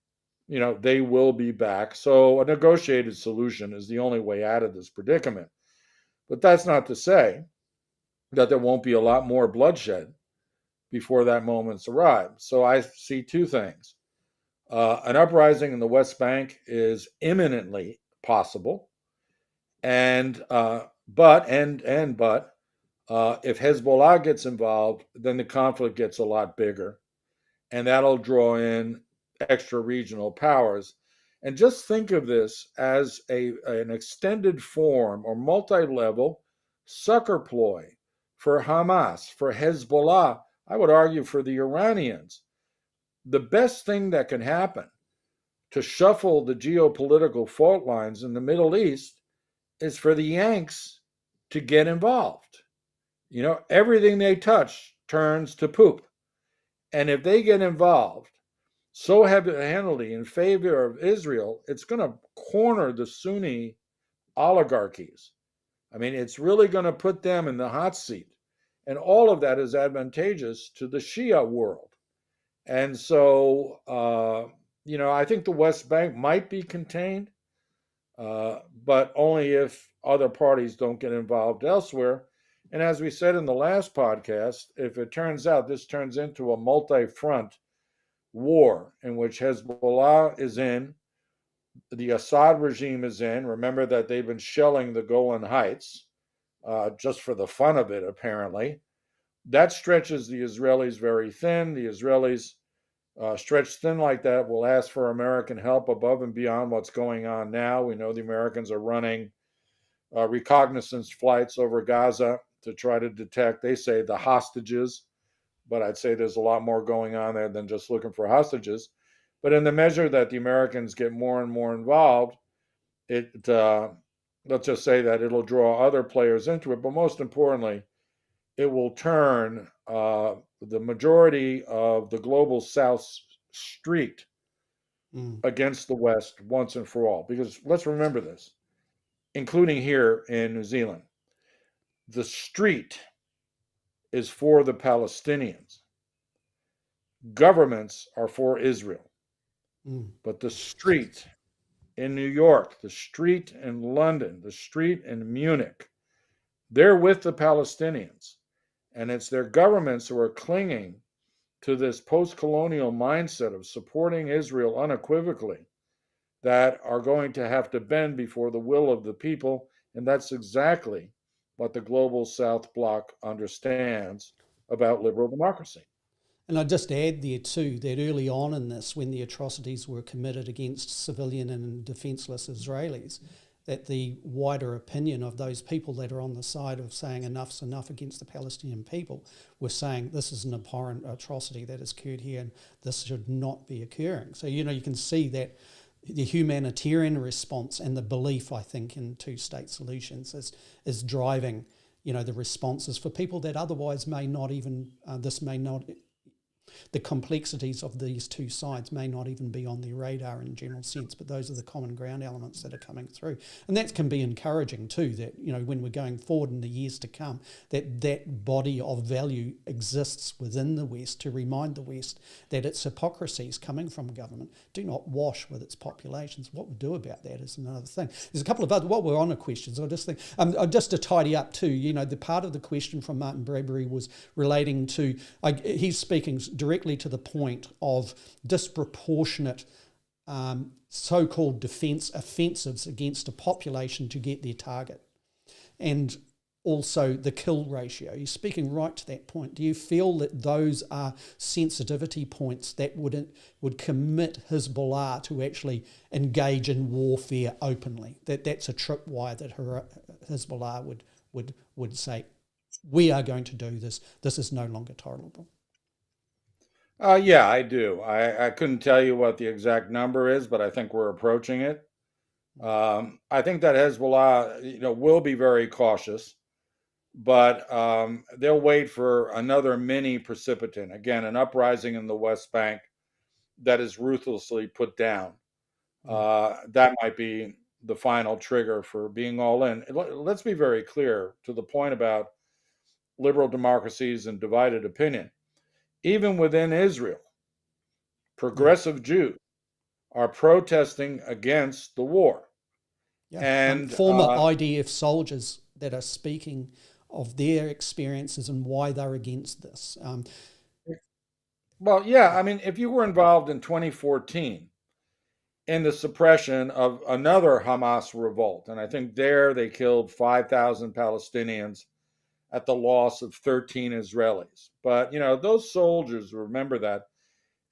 They will be back. So a negotiated solution is the only way out of this predicament. But that's not to say that there won't be a lot more bloodshed before that moment's arrived. So I see two things. An uprising in the West Bank is imminently possible. But if Hezbollah gets involved, then the conflict gets a lot bigger. And that'll draw in extra regional powers. And just think of this as an extended form or multi-level sucker ploy for Hamas, for Hezbollah, I would argue for the Iranians. The best thing that can happen to shuffle the geopolitical fault lines in the Middle East is for the Yanks to get involved. Everything they touch turns to poop. And if they get involved so heavy-handedly in favor of Israel, it's going to corner the Sunni oligarchies. I mean, it's really going to put them in the hot seat. And all of that is advantageous to the Shia world. And so, I think the West Bank might be contained, but only if other parties don't get involved elsewhere. And as we said in the last podcast, if it turns out this turns into a multi-front war in which Hezbollah is in, the Assad regime is in. Remember that they've been shelling the Golan Heights just for the fun of it, apparently. That stretches the Israelis very thin. The Israelis stretched thin like that will ask for American help above and beyond what's going on now. We know the Americans are running reconnaissance flights over Gaza to try to detect, they say, the hostages. But I'd say there's a lot more going on there than just looking for hostages. But in the measure that the Americans get more and more involved, let's just say that it'll draw other players into it. But most importantly, it will turn the majority of the global South street against the West once and for all. Because let's remember this, including here in New Zealand, the street is for the Palestinians. Governments are for Israel. But the street in New York, the street in London, the street in Munich, they're with the Palestinians. And it's their governments who are clinging to this post-colonial mindset of supporting Israel unequivocally that are going to have to bend before the will of the people. And that's exactly what the global South Bloc understands about liberal democracy. And I'd just add there too that early on in this, when the atrocities were committed against civilian and defenceless Israelis, that the wider opinion of those people that are on the side of saying enough's enough against the Palestinian people were saying this is an abhorrent atrocity that has occurred here and this should not be occurring. So, you can see that the humanitarian response and the belief, I think, in two-state solutions is driving, the responses for people that otherwise may not even, the complexities of these two sides may not even be on their radar in a general sense, but those are the common ground elements that are coming through. And that can be encouraging too, that, when we're going forward in the years to come, that body of value exists within the West to remind the West that its hypocrisies coming from government do not wash with its populations. What we do about that is another thing. There's a couple of other, while we're on the questions, I just think, just to tidy up too, the part of the question from Martin Bradbury was relating to, he's speaking directly to the point of disproportionate so-called defence offensives against a population to get their target. and also the kill ratio. You're speaking right to that point. Do you feel that those are sensitivity points that would commit Hezbollah to actually engage in warfare openly? That's a tripwire that Hezbollah would say, we are going to do this. This is no longer tolerable. Yeah, I do. I couldn't tell you what the exact number is, but I think we're approaching it. I think that Hezbollah, will be very cautious, but they'll wait for another mini precipitant. Again, an uprising in the West Bank that is ruthlessly put down. That might be the final trigger for being all in. Let's be very clear to the point about liberal democracies and divided opinion. Even within Israel, progressive Jews are protesting against the war. Yeah, And former IDF soldiers that are speaking of their experiences and why they're against this. well, yeah, I mean, if you were involved in 2014 in the suppression of another Hamas revolt, and I think there they killed 5,000 Palestinians at the loss of 13 Israelis. But, those soldiers remember that.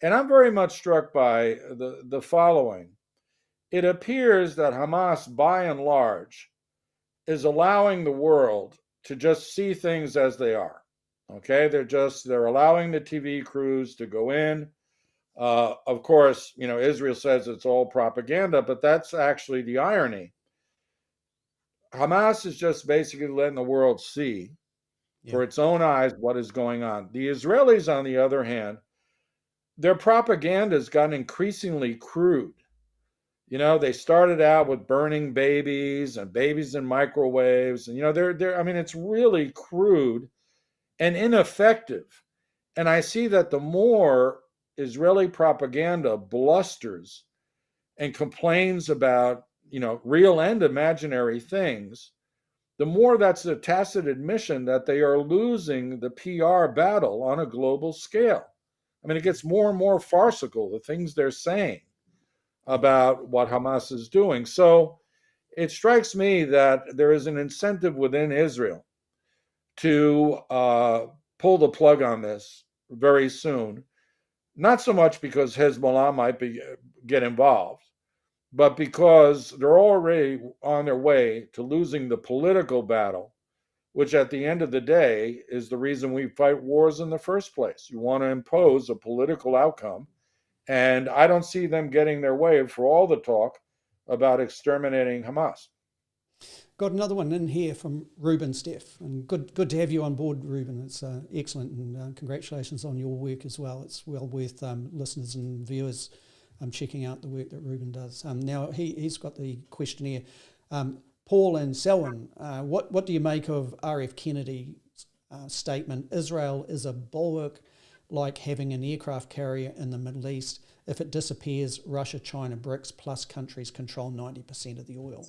And I'm very much struck by the following. It appears that Hamas, by and large, is allowing the world to just see things as they are. Okay, they're allowing the TV crews to go in. Of course, Israel says it's all propaganda, but that's actually the irony. Hamas is just basically letting the world see for its own eyes what is going on. The Israelis, on the other hand, their propaganda has gotten increasingly crude. They started out with burning babies and babies in microwaves, and they're I mean, it's really crude and ineffective. And I see that the more Israeli propaganda blusters and complains about, real and imaginary things, the more that's a tacit admission that they are losing the PR battle on a global scale. I mean, it gets more and more farcical, the things they're saying about what Hamas is doing. So it strikes me that there is an incentive within Israel to pull the plug on this very soon. Not so much because Hezbollah might get involved, but because they're already on their way to losing the political battle, which at the end of the day is the reason we fight wars in the first place. You want to impose a political outcome. And I don't see them getting their way for all the talk about exterminating Hamas. Got another one in here from Ruben Steff, and good to have you on board, Ruben. It's excellent, and congratulations on your work as well. It's well worth listeners and viewers checking out the work that Ruben does. Now he's got the question here. Paul and Selwyn, what do you make of R.F. Kennedy's statement? Israel is a bulwark like having an aircraft carrier in the Middle East. If it disappears, Russia, China, BRICS plus countries control 90% of the oil.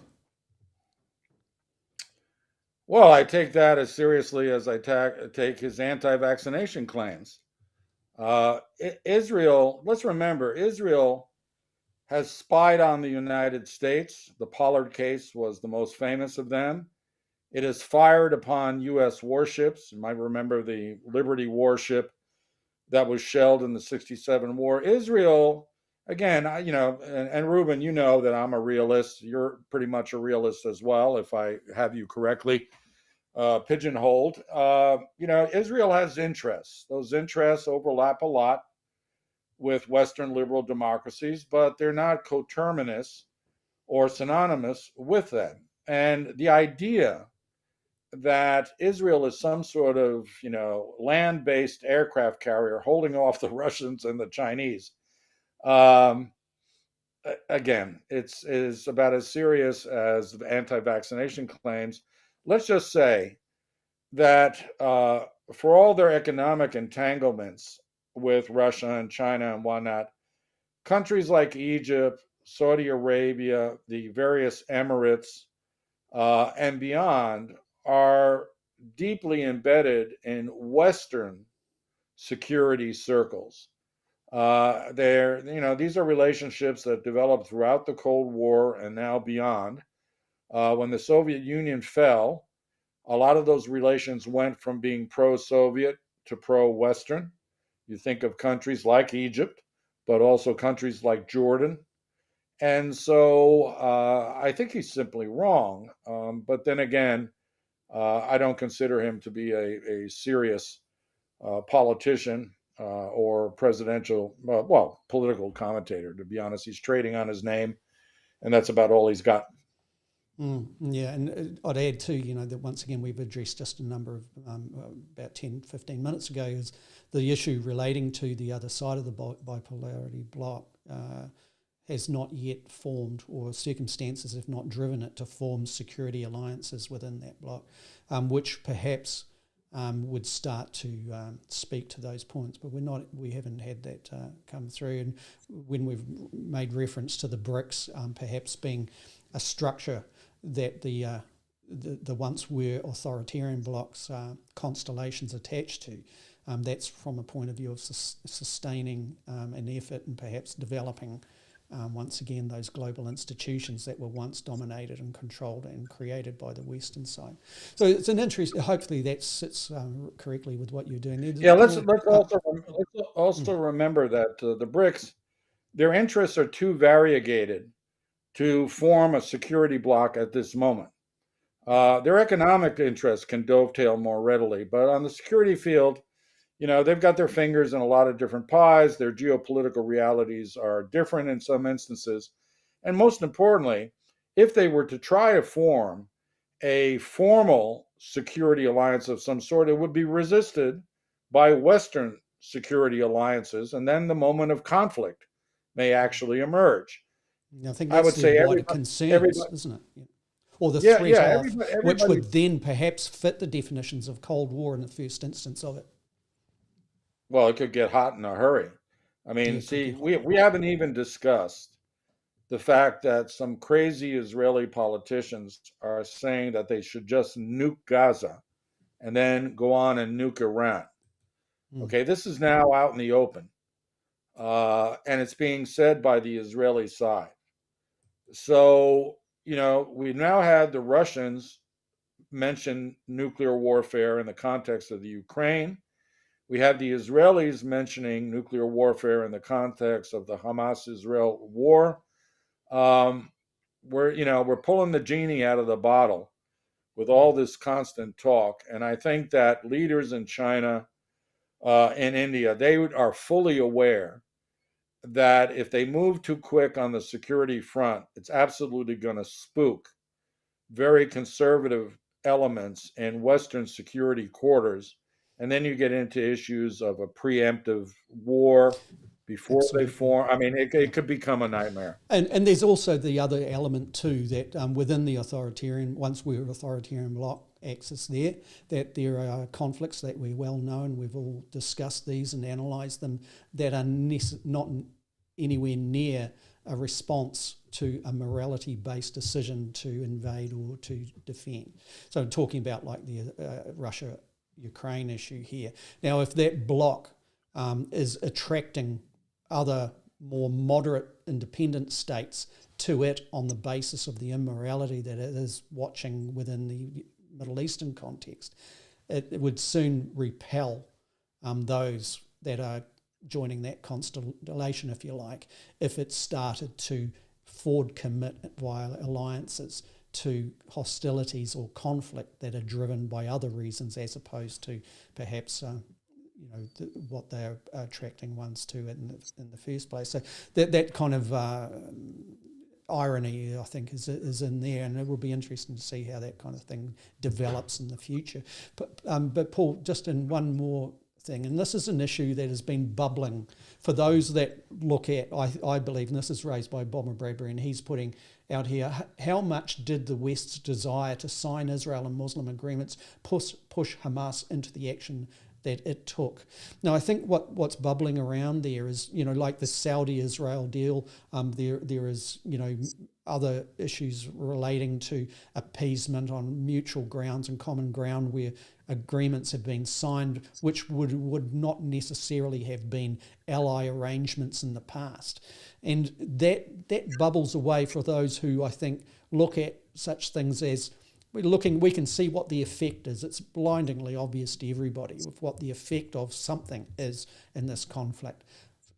Well, I take that as seriously as I take his anti-vaccination claims. Israel, let's remember, Israel has spied on the United States. The Pollard case was the most famous of them. It has fired upon U.S. warships. You might remember the Liberty warship that was shelled in the 67 war. Israel, again, and Ruben, you know that I'm a realist. You're pretty much a realist as well, if I have you correctly pigeonholed. Israel has interests. Those interests overlap a lot with Western liberal democracies, but they're not coterminous or synonymous with them. And the idea that Israel is some sort of, land-based aircraft carrier holding off the Russians and the Chinese, again, it is about as serious as the anti-vaccination claims. Let's just say that for all their economic entanglements with Russia and China and whatnot, countries like Egypt, Saudi Arabia, the various Emirates, and beyond are deeply embedded in Western security circles. These are relationships that developed throughout the Cold War and now beyond. When the Soviet Union fell, A lot of those relations went from being pro-Soviet to pro-Western. You think of countries like Egypt, but also countries like Jordan. And so I think he's simply wrong. But then again, I don't consider him to be a serious politician or presidential, political commentator. To be honest, he's trading on his name, and that's about all he's got. Yeah, and I'd add too, that once again we've addressed just a number of, about 10, 15 minutes ago, is the issue relating to the other side of the bipolarity bloc has not yet formed, or circumstances have not driven it to form security alliances within that bloc, which perhaps would start to speak to those points, but we haven't had that come through. And when we've made reference to the BRICS perhaps being a structure that the once were authoritarian blocs constellations attached to, that's from a point of view of sustaining an effort and perhaps developing once again those global institutions that were once dominated and controlled and created by the Western side. So it's an interest. Hopefully that sits correctly with what you're doing there. Yeah, let's also remember that the BRICS, their interests are too variegated to form a security bloc at this moment. Their economic interests can dovetail more readily, but on the security field, they've got their fingers in a lot of different pies. Their geopolitical realities are different in some instances. And most importantly, if they were to try to form a formal security alliance of some sort, it would be resisted by Western security alliances, and then the moment of conflict may actually emerge. I think that's the wider concerns, isn't it? Yeah. Or the threat of, which would then perhaps fit the definitions of Cold War in the first instance of it. Well, it could get hot in a hurry. I mean, we haven't even discussed the fact that some crazy Israeli politicians are saying that they should just nuke Gaza and then go on and nuke Iran. Okay, this is now out in the open, and it's being said by the Israeli side. So, we now had the Russians mention nuclear warfare in the context of the Ukraine. We have the Israelis mentioning nuclear warfare in the context of the Hamas-Israel war. We're pulling the genie out of the bottle with all this constant talk, and I think that leaders in China and India, they are fully aware that if they move too quick on the security front, it's absolutely going to spook very conservative elements in Western security quarters. And then you get into issues of a preemptive war before they form. I mean, it could become a nightmare. And there's also the other element too, that within the once we're authoritarian bloc axis there, that there are conflicts that we well know, and we've all discussed these and analysed them, that are not anywhere near a response to a morality-based decision to invade or to defend. So I'm talking about like the Russia-Ukraine issue here. Now, if that bloc is attracting other more moderate independent states to it on the basis of the immorality that it is watching within the Middle Eastern context, it would soon repel those that are joining that constellation, if you like, if it started to forward commit via alliances to hostilities or conflict that are driven by other reasons as opposed to perhaps what they're attracting ones to in the first place. So that kind of irony, I think, is in there, and it will be interesting to see how that kind of thing develops in the future. But Paul, just in one more thing, and this is an issue that has been bubbling for those that look at, I believe, and this is raised by Bob Bradbury, and he's putting out here, how much did the West's desire to sign Israel and Muslim agreements push Hamas into the action that it took? Now, I think what's bubbling around there is, like the Saudi-Israel deal, there is, other issues relating to appeasement on mutual grounds and common ground where agreements have been signed, which would not necessarily have been ally arrangements in the past. And that bubbles away for those who, I think, look at such things as we can see what the effect is. It's blindingly obvious to everybody with what the effect of something is in this conflict.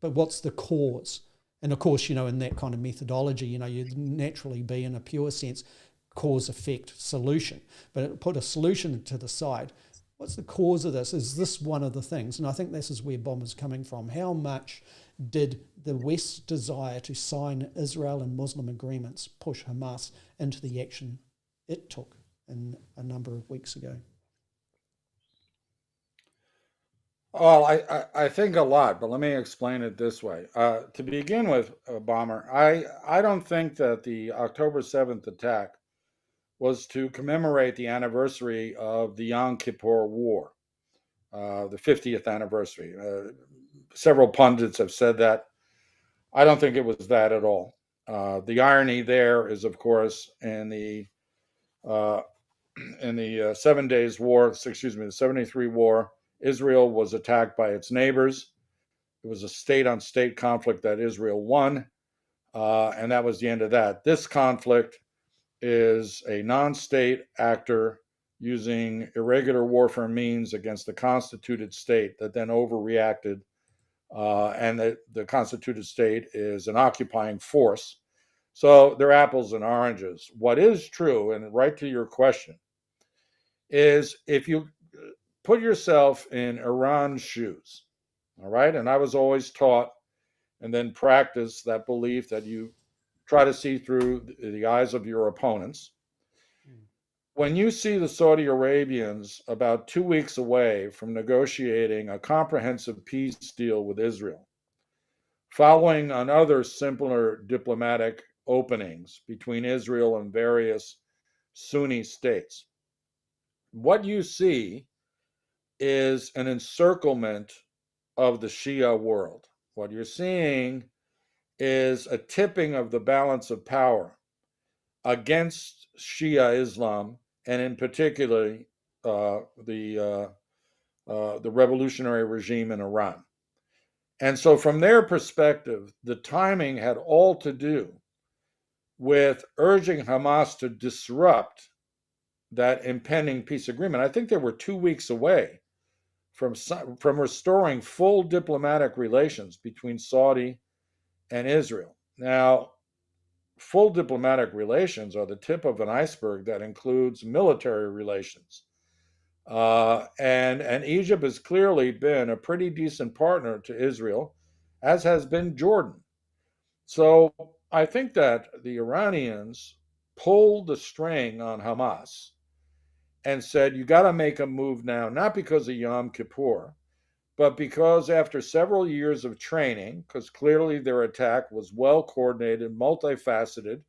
But what's the cause? And of course, in that kind of methodology, you'd naturally be, in a pure sense, cause, effect, solution. But put a solution to the side. What's the cause of this? Is this one of the things? And I think this is where Bomber's coming from. How much did the West's desire to sign Israel and Muslim agreements push Hamas into the action it took in a number of weeks ago? Well, I think a lot, but let me explain it this way. To begin with, Bomber, I don't think that the October 7th attack was to commemorate the anniversary of the Yom Kippur War, the 50th anniversary. Several pundits have said that. I don't think it was that at all. The irony there is, of course, in the 7 Days War, the 73 War, Israel was attacked by its neighbors. It was a state-on-state conflict that Israel won, and that was the end of that. This conflict is a non-state actor using irregular warfare means against the constituted state that then overreacted, and the constituted state is an occupying force. So they're apples and oranges. What is true, and right to your question, is if you put yourself in Iran's shoes, all right? And I was always taught and then practiced that belief that you try to see through the eyes of your opponents. When you see the Saudi Arabians about 2 weeks away from negotiating a comprehensive peace deal with Israel, following on other simpler diplomatic openings between Israel and various Sunni states, what you see is an encirclement of the Shia world. What you're seeing is a tipping of the balance of power against Shia Islam, and in particular the revolutionary regime in Iran. And so, from their perspective, the timing had all to do with urging Hamas to disrupt that impending peace agreement. I think they were 2 weeks away from restoring full diplomatic relations between Saudi and Israel. Now, full diplomatic relations are the tip of an iceberg that includes military relations. And Egypt has clearly been a pretty decent partner to Israel, as has been Jordan. So I think that the Iranians pulled the string on Hamas and said, you got to make a move now, not because of Yom Kippur, but because after several years of training, because clearly their attack was well coordinated, multifaceted,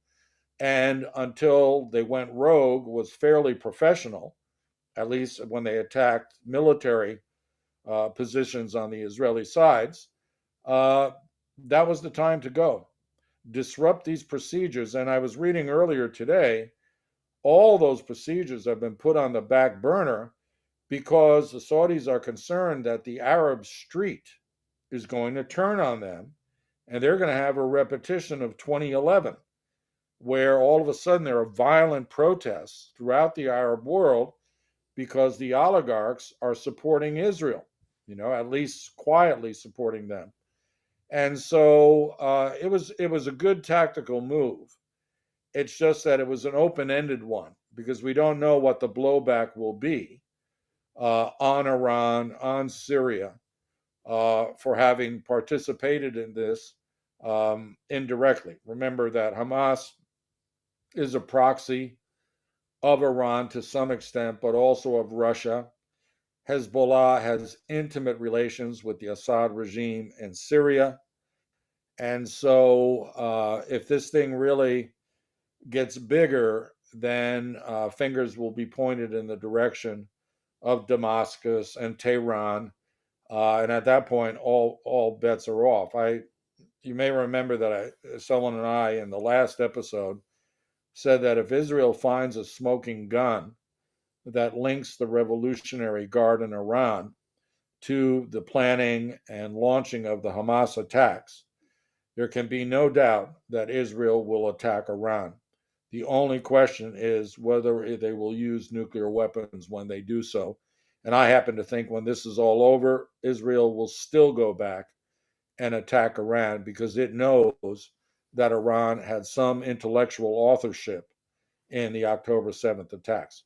and until they went rogue was fairly professional, at least when they attacked military positions on the Israeli sides, that was the time to go. Disrupt these procedures. And I was reading earlier today, all those procedures have been put on the back burner because the Saudis are concerned that the Arab street is going to turn on them, and they're going to have a repetition of 2011, where all of a sudden there are violent protests throughout the Arab world because the oligarchs are supporting Israel, at least quietly supporting them. And so it was a good tactical move. It's just that it was an open-ended one because we don't know what the blowback will be on Iran, on Syria, for having participated in this indirectly. Remember that Hamas is a proxy of Iran to some extent, but also of Russia. Hezbollah has intimate relations with the Assad regime in Syria. And so if this thing really gets bigger, then fingers will be pointed in the direction of Damascus and Tehran. And at that point, all bets are off. You may remember that Selwyn and I, in the last episode, said that if Israel finds a smoking gun that links the Revolutionary Guard in Iran to the planning and launching of the Hamas attacks, there can be no doubt that Israel will attack Iran. The only question is whether they will use nuclear weapons when they do so. And I happen to think when this is all over, Israel will still go back and attack Iran because it knows that Iran had some intellectual authorship in the October 7th attacks.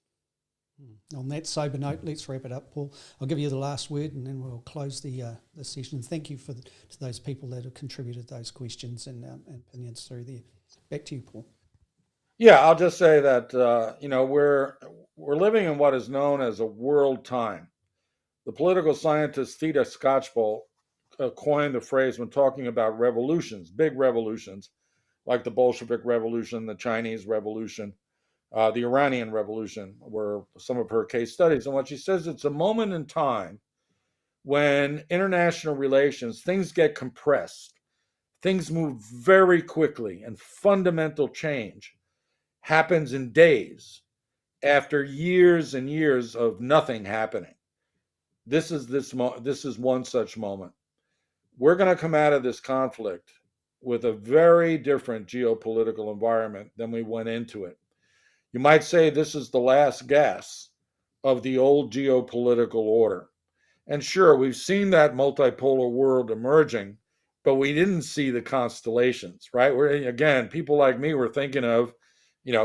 On that sober note, let's wrap it up, Paul. I'll give you the last word and then we'll close the session. Thank you to those people that have contributed those questions and opinions through there. Back to you, Paul. Yeah, I'll just say that we're living in what is known as a world time. The political scientist Theda Skocpol coined the phrase when talking about revolutions, big revolutions, like the Bolshevik Revolution, the Chinese Revolution, the Iranian Revolution, were some of her case studies. And what she says, it's a moment in time when international relations, things get compressed, things move very quickly, and fundamental change happens in days after years and years of nothing happening. This is one such moment. We're going to come out of this conflict with a very different geopolitical environment than we went into it. You might say this is the last gasp of the old geopolitical order. And sure, we've seen that multipolar world emerging, but we didn't see the constellations, right? Again, people like me were thinking of,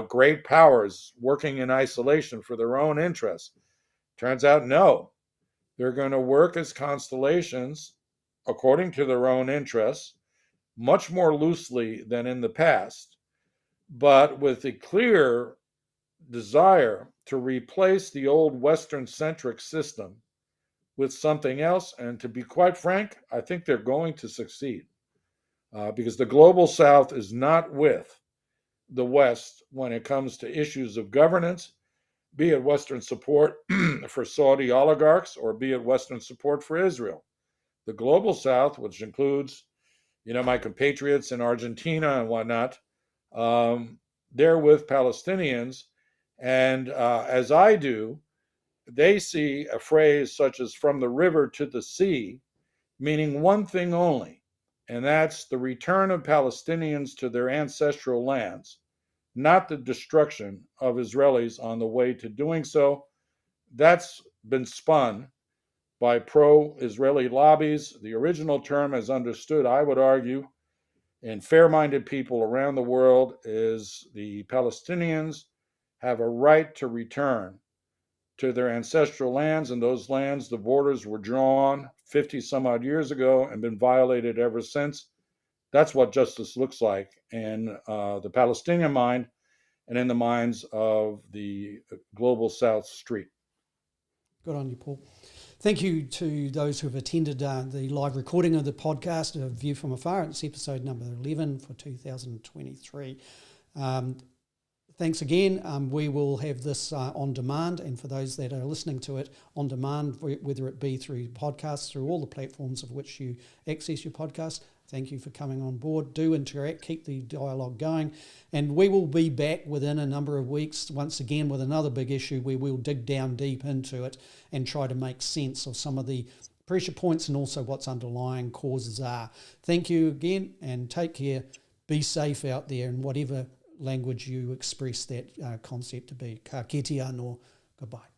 great powers working in isolation for their own interests. Turns out, no, they're going to work as constellations according to their own interests, much more loosely than in the past, but with a clear desire to replace the old Western-centric system with something else. And to be quite frank, I think they're going to succeed because the global South is not with the West when it comes to issues of governance, be it Western support for Saudi oligarchs or be it Western support for Israel. The global South, which includes, my compatriots in Argentina and whatnot, they're with Palestinians. And as I do, they see a phrase such as from the river to the sea, meaning one thing only, and that's the return of Palestinians to their ancestral lands, not the destruction of Israelis on the way to doing so. That's been spun by pro-Israeli lobbies. The original term, as understood, I would argue, in fair-minded people around the world, is the Palestinians have a right to return to their ancestral lands, and those lands, the borders were drawn 50 some odd years ago and been violated ever since. That's what justice looks like in the Palestinian mind and in the minds of the global South Street. Good on you, Paul. Thank you to those who have attended the live recording of the podcast, A View from Afar. It's episode number 11 for 2023. Thanks again. We will have this on demand, and for those that are listening to it on demand, whether it be through podcasts, through all the platforms of which you access your podcast, thank you for coming on board. Do interact, keep the dialogue going, and we will be back within a number of weeks, once again, with another big issue where we'll dig down deep into it and try to make sense of some of the pressure points and also what's underlying causes are. Thank you again, and take care. Be safe out there in whatever language you express that concept to be. Ka kite anō. Goodbye.